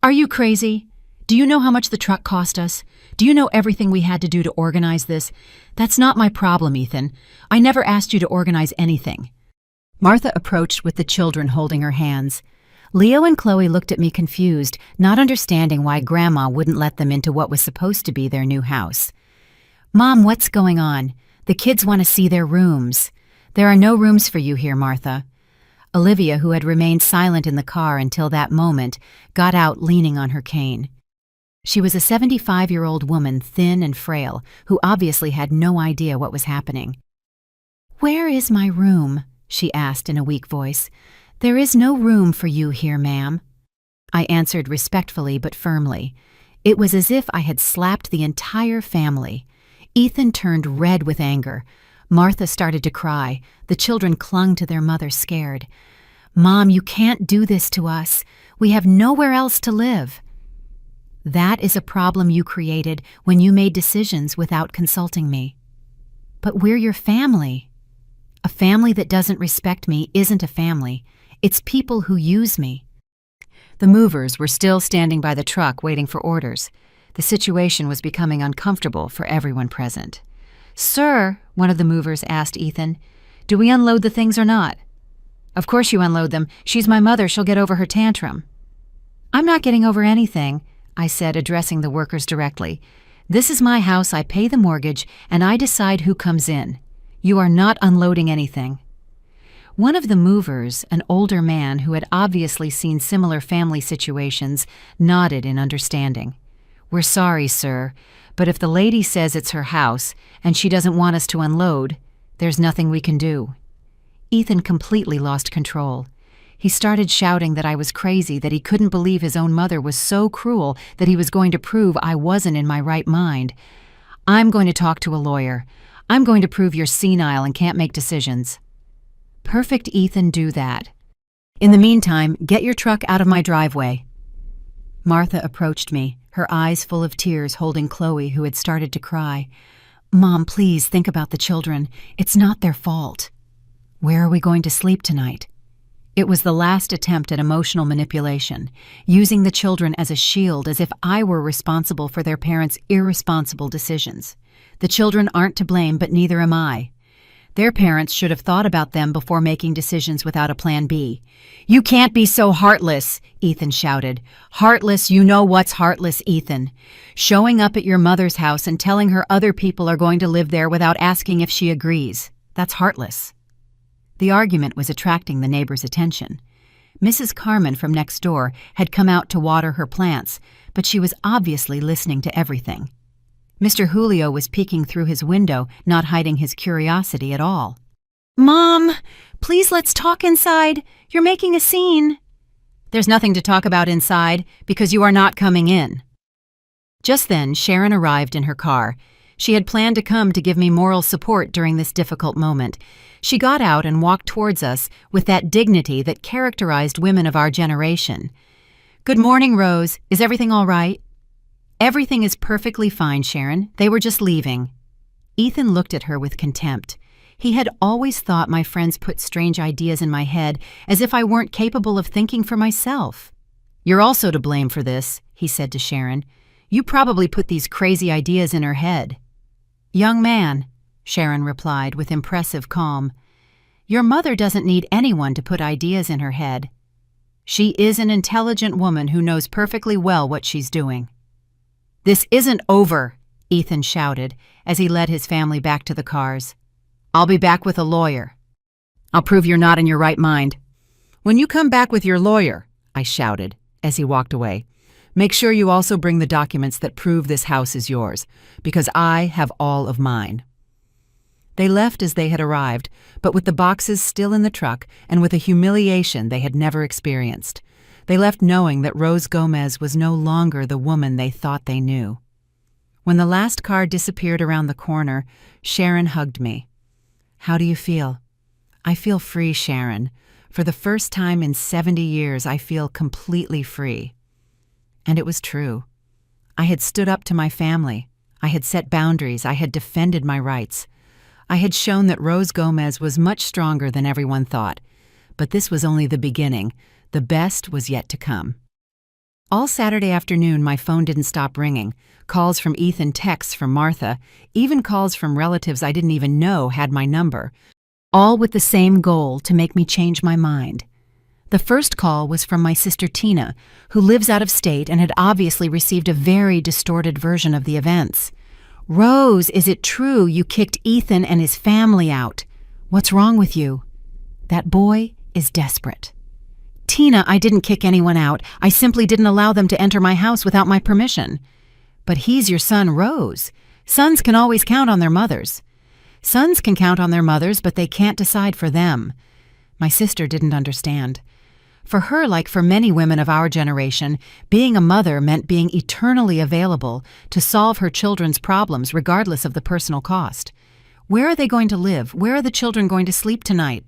"Are you crazy? Do you know how much the truck cost us? Do you know everything we had to do to organize this? That's not my problem, Ethan. I never asked you to organize anything." Martha approached with the children holding her hands. Leo and Chloe looked at me confused, not understanding why Grandma wouldn't let them into what was supposed to be their new house. "Mom, what's going on? The kids want to see their rooms." "There are no rooms for you here, Martha." Olivia, who had remained silent in the car until that moment, got out leaning on her cane. She was a 75-year-old woman, thin and frail, who obviously had no idea what was happening. "Where is my room?" she asked in a weak voice. "There is no room for you here, ma'am." I answered respectfully but firmly. It was as if I had slapped the entire family. Ethan turned red with anger. Martha started to cry. The children clung to their mother, scared. "Mom, you can't do this to us. We have nowhere else to live." "That is a problem you created when you made decisions without consulting me." "But we're your family." "A family that doesn't respect me isn't a family. It's people who use me." The movers were still standing by the truck waiting for orders. The situation was becoming uncomfortable for everyone present. "Sir," one of the movers asked Ethan, "do we unload the things or not?" "Of course you unload them. She's my mother. She'll get over her tantrum." "I'm not getting over anything," I said, addressing the workers directly. "This is my house. I pay the mortgage, and I decide who comes in. You are not unloading anything." One of the movers, an older man who had obviously seen similar family situations, nodded in understanding. "We're sorry, sir, but if the lady says it's her house and she doesn't want us to unload, there's nothing we can do." Ethan completely lost control. He started shouting that I was crazy, that he couldn't believe his own mother was so cruel that he was going to prove I wasn't in my right mind. "I'm going to talk to a lawyer. I'm going to prove you're senile and can't make decisions." "Perfect, Ethan, do that. In the meantime, get your truck out of my driveway." Martha approached me, her eyes full of tears, holding Chloe, who had started to cry. "Mom, please think about the children. It's not their fault." "Where are we going to sleep tonight?" It was the last attempt at emotional manipulation, using the children as a shield, as if I were responsible for their parents' irresponsible decisions. The children aren't to blame, but neither am I. Their parents should have thought about them before making decisions without a plan B. "You can't be so heartless," Ethan shouted. "Heartless, you know what's heartless, Ethan. Showing up at your mother's house and telling her other people are going to live there without asking if she agrees. That's heartless." The argument was attracting the neighbors' attention. Mrs. Carmen from next door had come out to water her plants, but she was obviously listening to everything. Mr. Julio was peeking through his window, not hiding his curiosity at all. "Mom, please let's talk inside. You're making a scene." "There's nothing to talk about inside, because you are not coming in." Just then, Sharon arrived in her car. She had planned to come to give me moral support during this difficult moment. She got out and walked towards us with that dignity that characterized women of our generation. "Good morning, Rose. Is everything all right?" "Everything is perfectly fine, Sharon. They were just leaving." Ethan looked at her with contempt. He had always thought my friends put strange ideas in my head, as if I weren't capable of thinking for myself. "You're also to blame for this," he said to Sharon. "You probably put these crazy ideas in her head." "Young man," Sharon replied with impressive calm, "your mother doesn't need anyone to put ideas in her head. She is an intelligent woman who knows perfectly well what she's doing." "This isn't over," Ethan shouted as he led his family back to the cars. "I'll be back with a lawyer. I'll prove you're not in your right mind." "When you come back with your lawyer," I shouted as he walked away, "make sure you also bring the documents that prove this house is yours, because I have all of mine." They left as they had arrived, but with the boxes still in the truck and with a humiliation they had never experienced. They left knowing that Rose Gomez was no longer the woman they thought they knew. When the last car disappeared around the corner, Sharon hugged me. "How do you feel?" "I feel free, Sharon. For the first time in 70 years, I feel completely free." And it was true. I had stood up to my family. I had set boundaries. I had defended my rights. I had shown that Rose Gomez was much stronger than everyone thought. But this was only the beginning. The best was yet to come. All Saturday afternoon, my phone didn't stop ringing. Calls from Ethan, texts from Martha, even calls from relatives I didn't even know had my number, all with the same goal, to make me change my mind. The first call was from my sister Tina, who lives out of state and had obviously received a very distorted version of the events. "Rose, is it true you kicked Ethan and his family out? What's wrong with you? That boy is desperate." "Tina, I didn't kick anyone out. I simply didn't allow them to enter my house without my permission." "But he's your son, Rose. Sons can always count on their mothers." "Sons can count on their mothers, but they can't decide for them." My sister didn't understand. For her, like for many women of our generation, being a mother meant being eternally available to solve her children's problems regardless of the personal cost. Where are they going to live? Where are the children going to sleep tonight?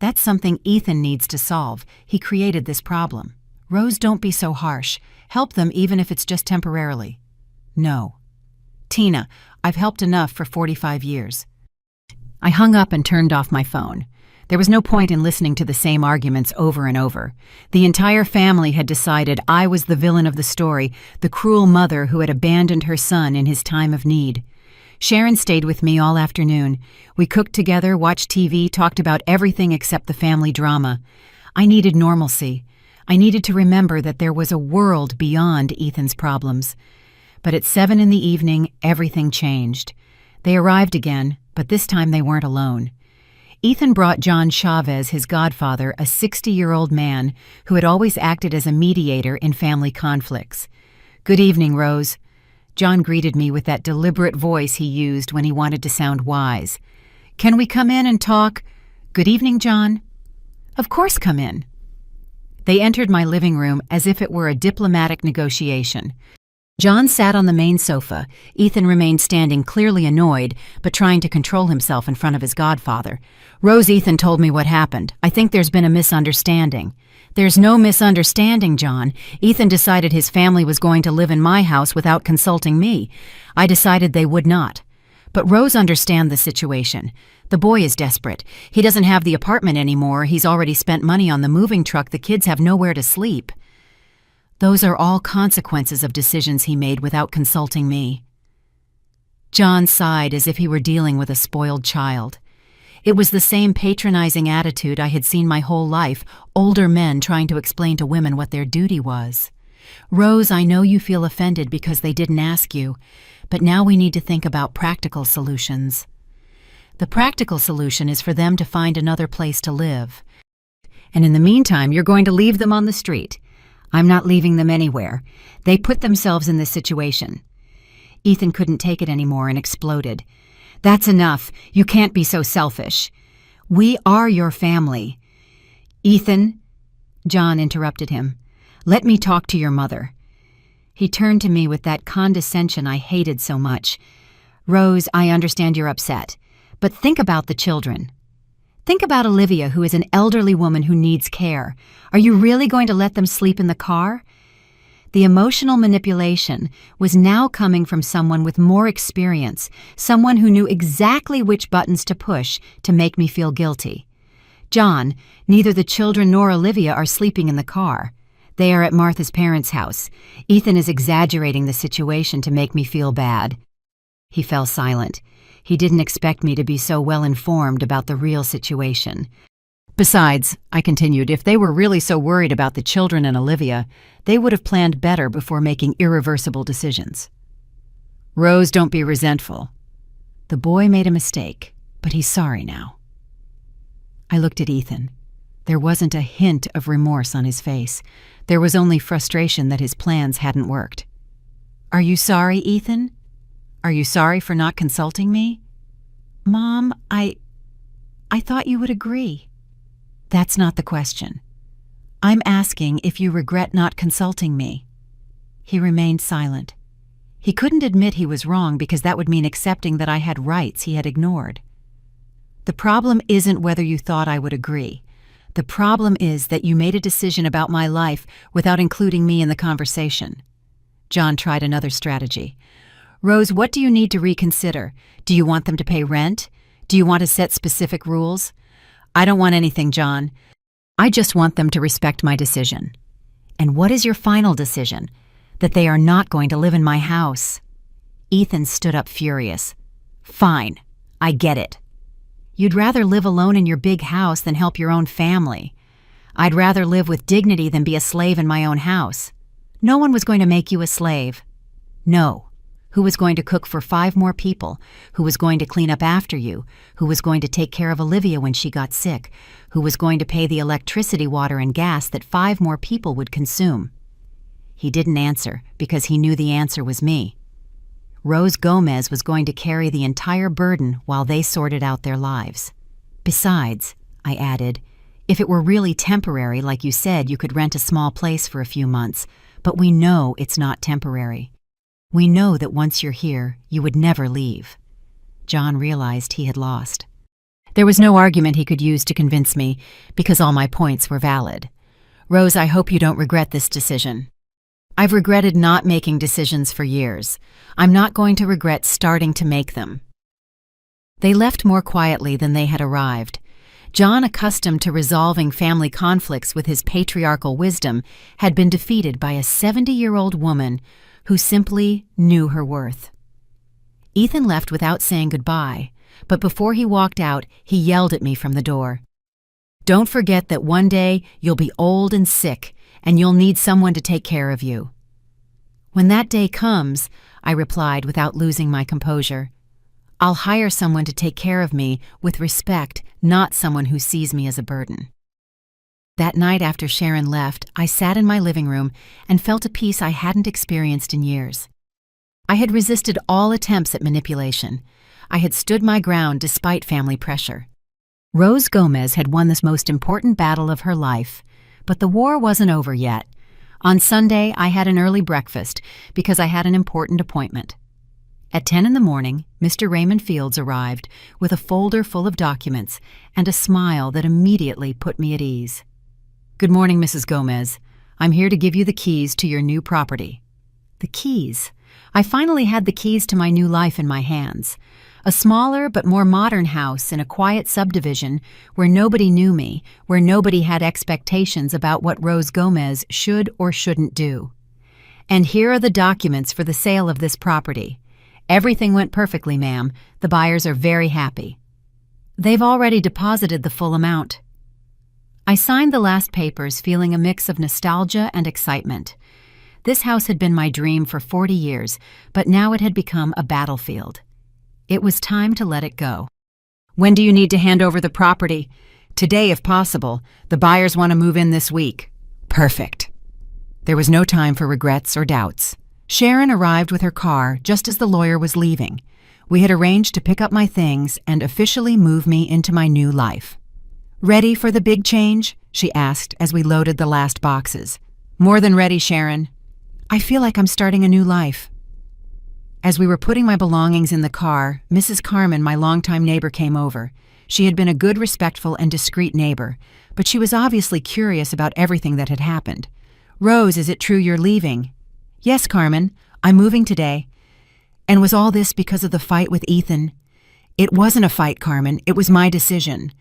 That's something Ethan needs to solve. He created this problem. "Rose, don't be so harsh. Help them even if it's just temporarily." "No." "Tina, I've helped enough for 45 years. I hung up and turned off my phone. There was no point in listening to the same arguments over and over. The entire family had decided I was the villain of the story, the cruel mother who had abandoned her son in his time of need. Sharon stayed with me all afternoon. We cooked together, watched TV, talked about everything except the family drama. I needed normalcy. I needed to remember that there was a world beyond Ethan's problems. But at 7 in the evening, everything changed. They arrived again, but this time they weren't alone. Ethan brought John Chavez, his godfather, a 60-year-old man who had always acted as a mediator in family conflicts. "Good evening, Rose." John greeted me with that deliberate voice he used when he wanted to sound wise. "Can we come in and talk?" "Good evening, John." "Of course, come in." They entered my living room as if it were a diplomatic negotiation. John sat on the main sofa. Ethan remained standing, clearly annoyed, but trying to control himself in front of his godfather. "Rose, Ethan told me what happened. I think there's been a misunderstanding." "There's no misunderstanding, John. Ethan decided his family was going to live in my house without consulting me. I decided they would not. But Rose understands the situation. The boy is desperate. He doesn't have the apartment anymore. He's already spent money on the moving truck. The kids have nowhere to sleep. Those are all consequences of decisions he made without consulting me." John sighed as if he were dealing with a spoiled child. It was the same patronizing attitude I had seen my whole life, older men trying to explain to women what their duty was. "Rose, I know you feel offended because they didn't ask you, but now we need to think about practical solutions." "The practical solution is for them to find another place to live. And in the meantime, you're going to leave them on the street." "I'm not leaving them anywhere. They put themselves in this situation." Ethan couldn't take it anymore and exploded. "That's enough. You can't be so selfish. We are your family." "Ethan," John interrupted him, "let me talk to your mother." He turned to me with that condescension I hated so much. "Rose, I understand you're upset, but think about the children. Think about Olivia, who is an elderly woman who needs care. Are you really going to let them sleep in the car? The emotional manipulation was now coming from someone with more experience, someone who knew exactly which buttons to push to make me feel guilty. John, neither the children nor Olivia are sleeping in the car. They are at Martha's parents' house. Ethan is exaggerating the situation to make me feel bad. He fell silent. He didn't expect me to be so well informed about the real situation. Besides, I continued, if they were really so worried about the children and Olivia, they would have planned better before making irreversible decisions. Rose, don't be resentful. The boy made a mistake, but he's sorry now. I looked at Ethan. There wasn't a hint of remorse on his face. There was only frustration that his plans hadn't worked. Are you sorry, Ethan? Are you sorry for not consulting me? Mom, I thought you would agree. That's not the question. I'm asking if you regret not consulting me. He remained silent. He couldn't admit he was wrong because that would mean accepting that I had rights he had ignored. The problem isn't whether you thought I would agree. The problem is that you made a decision about my life without including me in the conversation. John tried another strategy. Rose, what do you need to reconsider? Do you want them to pay rent? Do you want to set specific rules? I don't want anything, John. I just want them to respect my decision. And what is your final decision? That they are not going to live in my house. Ethan stood up furious. Fine, I get it. You'd rather live alone in your big house than help your own family. I'd rather live with dignity than be a slave in my own house. No one was going to make you a slave. No. Who was going to cook for 5 more people? Who was going to clean up after you? Who was going to take care of Olivia when she got sick? Who was going to pay the electricity, water, and gas that 5 more people would consume? He didn't answer because he knew the answer was me. Rose Gomez was going to carry the entire burden while they sorted out their lives. Besides, I added, if it were really temporary, like you said, you could rent a small place for a few months, but we know it's not temporary. We know that once you're here, you would never leave. John realized he had lost. There was no argument he could use to convince me, because all my points were valid. Rose, I hope you don't regret this decision. I've regretted not making decisions for years. I'm not going to regret starting to make them. They left more quietly than they had arrived. John, accustomed to resolving family conflicts with his patriarchal wisdom, had been defeated by a 70-year-old woman who simply knew her worth. Ethan left without saying goodbye, but before he walked out, he yelled at me from the door. Don't forget that one day you'll be old and sick, and you'll need someone to take care of you. When that day comes, I replied without losing my composure, I'll hire someone to take care of me with respect, not someone who sees me as a burden. That night after Sharon left, I sat in my living room and felt a peace I hadn't experienced in years. I had resisted all attempts at manipulation. I had stood my ground despite family pressure. Rose Gomez had won this most important battle of her life, but the war wasn't over yet. On Sunday, I had an early breakfast because I had an important appointment. At 10 in the morning, Mr. Raymond Fields arrived with a folder full of documents and a smile that immediately put me at ease. Good morning, Mrs. Gomez. I'm here to give you the keys to your new property. The keys. I finally had the keys to my new life in my hands. A smaller but more modern house in a quiet subdivision where nobody knew me, where nobody had expectations about what Rose Gomez should or shouldn't do. And here are the documents for the sale of this property. Everything went perfectly, ma'am. The buyers are very happy. They've already deposited the full amount. I signed the last papers feeling a mix of nostalgia and excitement. This house had been my dream for 40 years, but now it had become a battlefield. It was time to let it go. When do you need to hand over the property? Today, if possible. The buyers want to move in this week. Perfect. There was no time for regrets or doubts. Sharon arrived with her car just as the lawyer was leaving. We had arranged to pick up my things and officially move me into my new life. Ready for the big change? She asked as we loaded the last boxes. More than ready, Sharon. I feel like I'm starting a new life. As we were putting my belongings in the car, Mrs. Carmen, my longtime neighbor, came over. She had been a good, respectful, and discreet neighbor, but she was obviously curious about everything that had happened. Rose, is it true you're leaving? Yes, Carmen, I'm moving today. And was all this because of the fight with Ethan? It wasn't a fight, Carmen. It was my decision.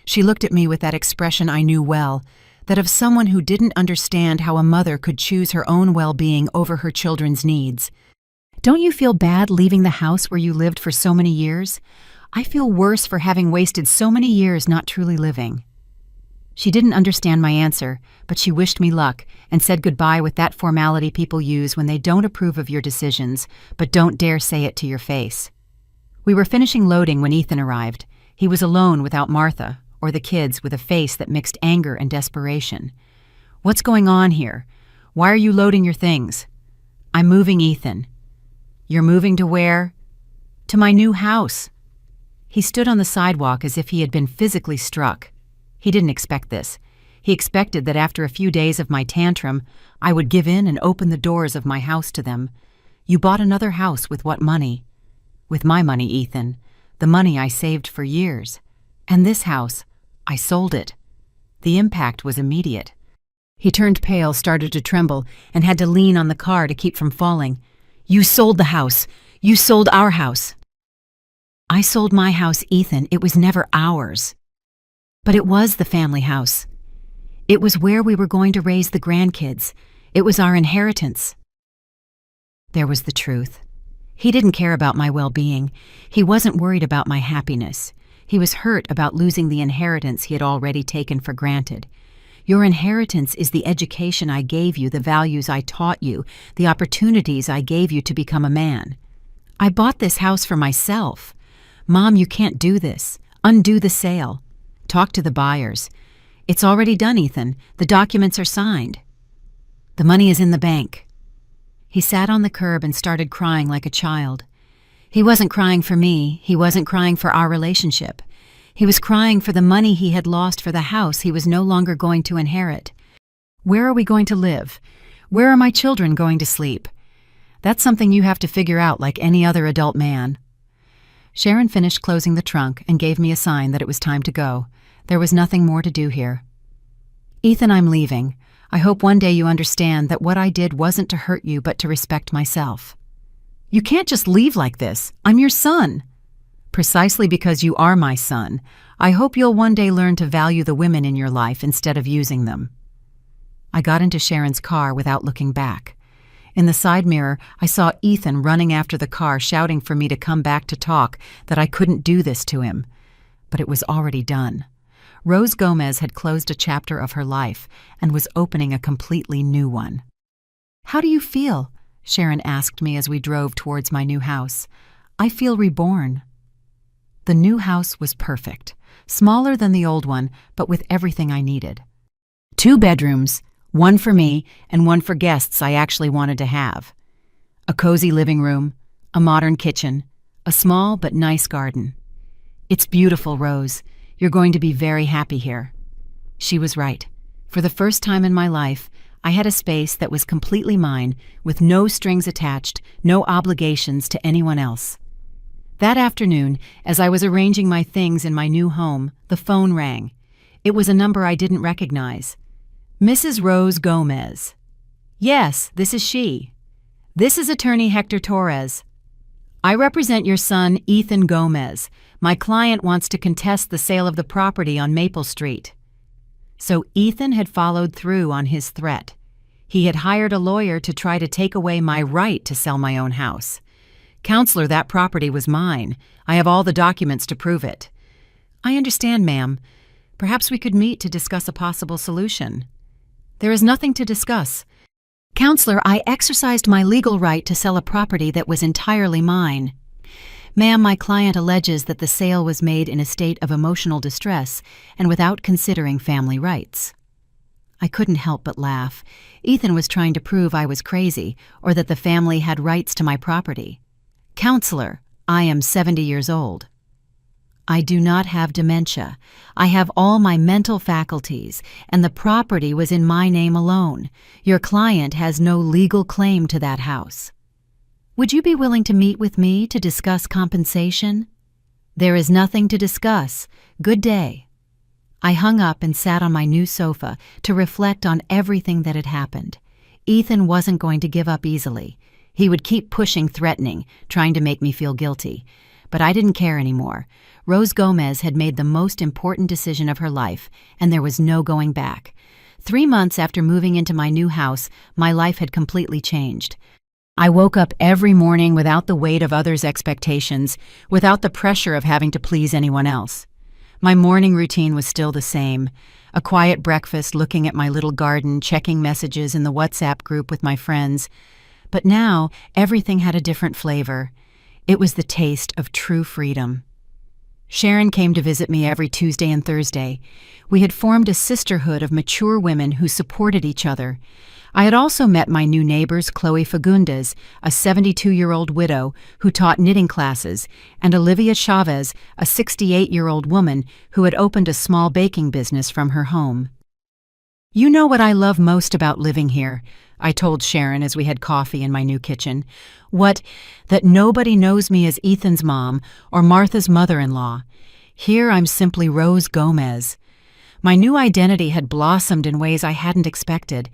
She looked at me with that expression I knew well, that of someone who didn't understand how a mother could choose her own well-being over her children's needs. Don't you feel bad leaving the house where you lived for so many years? I feel worse for having wasted so many years not truly living. She didn't understand my answer, but she wished me luck and said goodbye with that formality people use when they don't approve of your decisions, but don't dare say it to your face. We were finishing loading when Ethan arrived. He was alone without Martha, or the kids, with a face that mixed anger and desperation. What's going on here? Why are you loading your things? I'm moving, Ethan. You're moving to where? To my new house. He stood on the sidewalk as if he had been physically struck. He didn't expect this. He expected that after a few days of my tantrum, I would give in and open the doors of my house to them. You bought another house with what money? With my money, Ethan. The money I saved for years. And this house, I sold it. The impact was immediate. He turned pale, started to tremble, and had to lean on the car to keep from falling. You sold the house. You sold our house. I sold my house, Ethan. It was never ours. But it was the family house. It was where we were going to raise the grandkids. It was our inheritance. There was the truth. He didn't care about my well-being. He wasn't worried about my happiness. He was hurt about losing the inheritance he had already taken for granted. Your inheritance is the education I gave you, the values I taught you, the opportunities I gave you to become a man. I bought this house for myself. Mom, you can't do this. Undo the sale. Talk to the buyers. It's already done, Ethan. The documents are signed. The money is in the bank. He sat on the curb and started crying like a child. He wasn't crying for me. He wasn't crying for our relationship. He was crying for the money he had lost for the house he was no longer going to inherit. Where are we going to live? Where are my children going to sleep? That's something you have to figure out like any other adult man. Sharon finished closing the trunk and gave me a sign that it was time to go. There was nothing more to do here. Ethan, I'm leaving. I hope one day you understand that what I did wasn't to hurt you but to respect myself. You can't just leave like this. I'm your son. Precisely because you are my son, I hope you'll one day learn to value the women in your life instead of using them. I got into Sharon's car without looking back. In the side mirror, I saw Ethan running after the car, shouting for me to come back to talk, that I couldn't do this to him. But it was already done. Rose Gomez had closed a chapter of her life and was opening a completely new one. How do you feel? Sharon asked me as we drove towards my new house. I feel reborn. The new house was perfect, smaller than the old one, but with everything I needed. 2 bedrooms, one for me and one for guests I actually wanted to have. A cozy living room, a modern kitchen, a small but nice garden. It's beautiful, Rose. You're going to be very happy here. She was right. For the first time in my life, I had a space that was completely mine, with no strings attached, no obligations to anyone else. That afternoon, as I was arranging my things in my new home, the phone rang. It was a number I didn't recognize. Mrs. Rose Gomez. Yes, this is she. This is attorney Hector Torres. I represent your son, Ethan Gomez. My client wants to contest the sale of the property on Maple Street. So Ethan had followed through on his threat. He had hired a lawyer to try to take away my right to sell my own house. Counselor, that property was mine. I have all the documents to prove it. I understand, ma'am. Perhaps we could meet to discuss a possible solution. There is nothing to discuss. Counselor, I exercised my legal right to sell a property that was entirely mine. Ma'am, my client alleges that the sale was made in a state of emotional distress and without considering family rights. I couldn't help but laugh. Ethan was trying to prove I was crazy or that the family had rights to my property. Counselor, I am 70 years old. I do not have dementia. I have all my mental faculties, and the property was in my name alone. Your client has no legal claim to that house. Would you be willing to meet with me to discuss compensation? There is nothing to discuss. Good day. I hung up and sat on my new sofa to reflect on everything that had happened. Ethan wasn't going to give up easily. He would keep pushing, threatening, trying to make me feel guilty. But I didn't care anymore. Rose Gomez had made the most important decision of her life, and there was no going back. 3 months after moving into my new house, my life had completely changed. I woke up every morning without the weight of others' expectations, without the pressure of having to please anyone else. My morning routine was still the same. A quiet breakfast, looking at my little garden, checking messages in the WhatsApp group with my friends. But now, everything had a different flavor. It was the taste of true freedom. Sharon came to visit me every Tuesday and Thursday. We had formed a sisterhood of mature women who supported each other. I had also met my new neighbors, Chloe Fagundes, a 72-year-old widow who taught knitting classes, and Olivia Chavez, a 68-year-old woman who had opened a small baking business from her home. "You know what I love most about living here," I told Sharon as we had coffee in my new kitchen. That nobody knows me as Ethan's mom or Martha's mother-in-law. Here I'm simply Rose Gomez. My new identity had blossomed in ways I hadn't expected.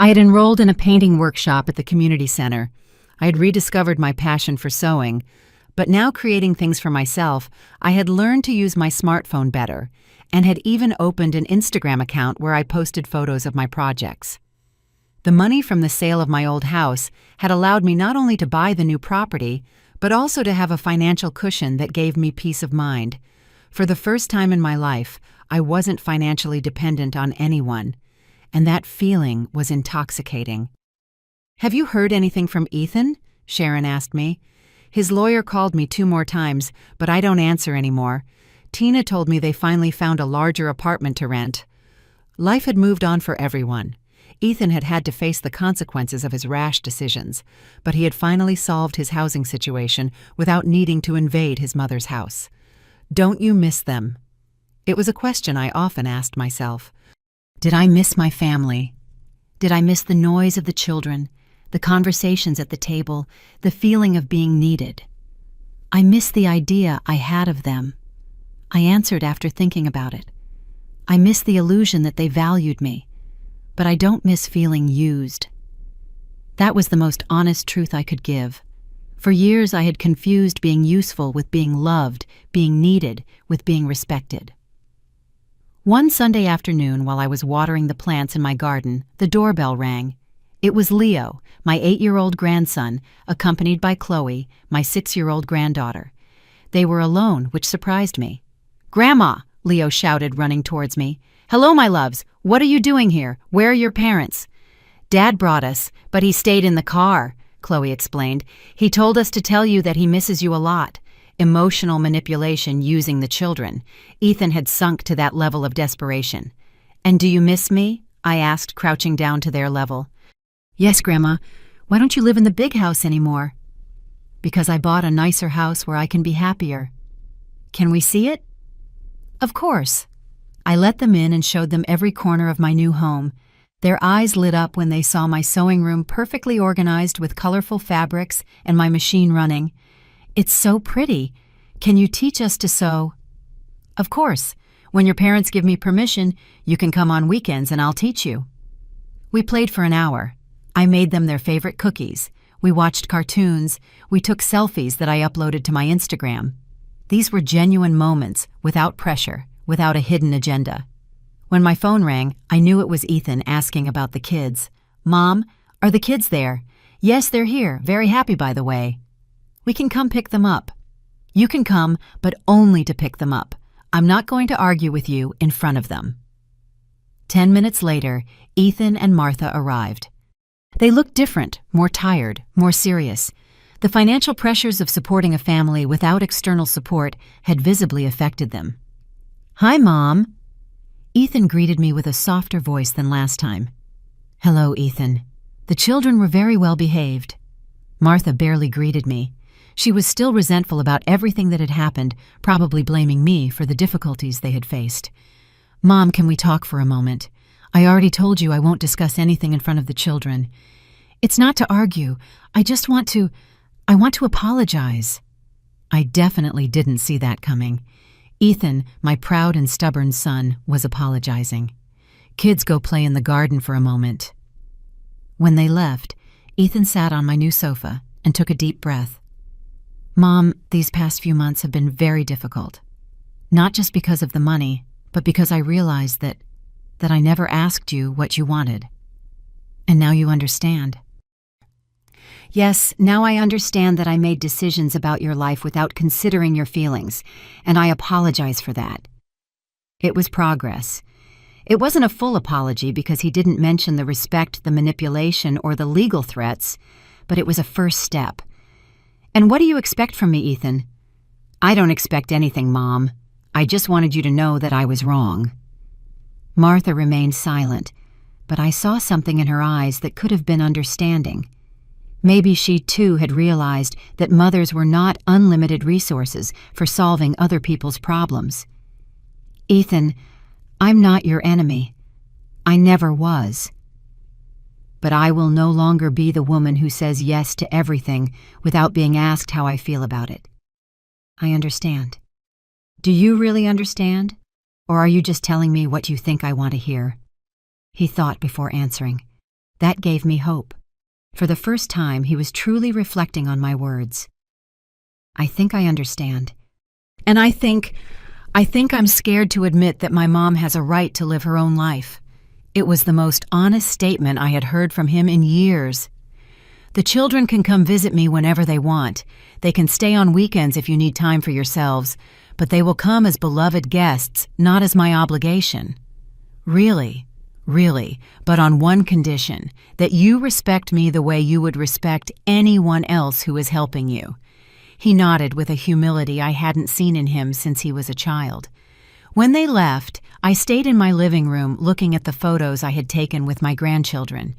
I had enrolled in a painting workshop at the community center. I had rediscovered my passion for sewing. But now, creating things for myself, I had learned to use my smartphone better, and had even opened an Instagram account where I posted photos of my projects. The money from the sale of my old house had allowed me not only to buy the new property, but also to have a financial cushion that gave me peace of mind. For the first time in my life, I wasn't financially dependent on anyone, and that feeling was intoxicating. "Have you heard anything from Ethan?" Sharon asked me. "His lawyer called me 2 more times, but I don't answer anymore. Tina told me they finally found a larger apartment to rent." Life had moved on for everyone. Ethan had had to face the consequences of his rash decisions, but he had finally solved his housing situation without needing to invade his mother's house. "Don't you miss them?" It was a question I often asked myself. Did I miss my family? Did I miss the noise of the children, the conversations at the table, the feeling of being needed? I miss the idea I had of them. I answered after thinking about it. I miss the illusion that they valued me, but I don't miss feeling used. That was the most honest truth I could give. For years I had confused being useful with being loved, being needed with being respected. One Sunday afternoon, while I was watering the plants in my garden, the doorbell rang. It was Leo, my 8-year-old grandson, accompanied by Chloe, my 6-year-old granddaughter. They were alone, which surprised me. "Grandma!" Leo shouted, running towards me. "Hello, my loves. What are you doing here? Where are your parents?" "Dad brought us, but he stayed in the car," Chloe explained. "He told us to tell you that he misses you a lot." Emotional manipulation using the children. Ethan had sunk to that level of desperation. "And do you miss me?" I asked, crouching down to their level. "Yes, Grandma. Why don't you live in the big house anymore?" "Because I bought a nicer house where I can be happier." "Can we see it?" "Of course." I let them in and showed them every corner of my new home. Their eyes lit up when they saw my sewing room perfectly organized with colorful fabrics and my machine running. "It's so pretty. Can you teach us to sew?" "Of course. When your parents give me permission, you can come on weekends and I'll teach you." We played for an hour. I made them their favorite cookies. We watched cartoons. We took selfies that I uploaded to my Instagram. These were genuine moments, without pressure, without a hidden agenda. When my phone rang, I knew it was Ethan asking about the kids. "Mom, are the kids there?" "Yes, they're here. Very happy, by the way." "We can come pick them up." "You can come, but only to pick them up. I'm not going to argue with you in front of them." 10 minutes later, Ethan and Martha arrived. They looked different, more tired, more serious. The financial pressures of supporting a family without external support had visibly affected them. "Hi, Mom." Ethan greeted me with a softer voice than last time. "Hello, Ethan." The children were very well behaved. Martha barely greeted me. She was still resentful about everything that had happened, probably blaming me for the difficulties they had faced. "Mom, can we talk for a moment? I already told you I won't discuss anything in front of the children. It's not to argue. I want to apologize." I definitely didn't see that coming. Ethan, my proud and stubborn son, was apologizing. "Kids, go play in the garden for a moment." When they left, Ethan sat on my new sofa and took a deep breath. Mom, these past few months have been very difficult. Not just because of the money, but because I realized that I never asked you what you wanted. And now you understand. Yes, now I understand that I made decisions about your life without considering your feelings, and I apologize for that. It was progress. It wasn't a full apology because he didn't mention the respect, the manipulation, or the legal threats, but it was a first step. And what do you expect from me, Ethan? I don't expect anything, Mom. I just wanted you to know that I was wrong. Martha remained silent, but I saw something in her eyes that could have been understanding. Maybe she too had realized that mothers were not unlimited resources for solving other people's problems. Ethan, I'm not your enemy. I never was. But I will no longer be the woman who says yes to everything without being asked how I feel about it. I understand. Do you really understand? Or are you just telling me what you think I want to hear? He thought before answering. That gave me hope. For the first time, he was truly reflecting on my words. I think I understand. And I think I'm scared to admit that my mom has a right to live her own life. It was the most honest statement I had heard from him in years. The children can come visit me whenever they want. They can stay on weekends if you need time for yourselves, but they will come as beloved guests, not as my obligation. Really, but on one condition, that you respect me the way you would respect anyone else who is helping you. He nodded with a humility I hadn't seen in him since he was a child. When they left, I stayed in my living room looking at the photos I had taken with my grandchildren.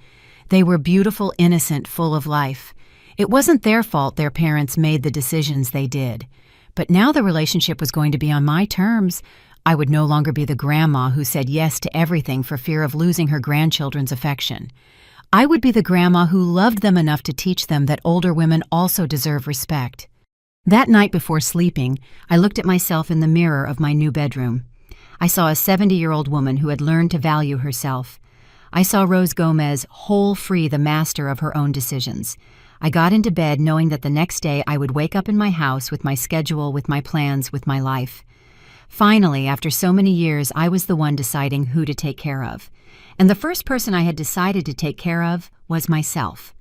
They were beautiful, innocent, full of life. It wasn't their fault their parents made the decisions they did. But now the relationship was going to be on my terms. I would no longer be the grandma who said yes to everything for fear of losing her grandchildren's affection. I would be the grandma who loved them enough to teach them that older women also deserve respect. That night before sleeping, I looked at myself in the mirror of my new bedroom. I saw a 70-year-old woman who had learned to value herself. I saw Rose Gomez whole free, the master of her own decisions. I got into bed knowing that the next day I would wake up in my house with my schedule, with my plans, with my life. Finally, after so many years, I was the one deciding who to take care of. And the first person I had decided to take care of was myself.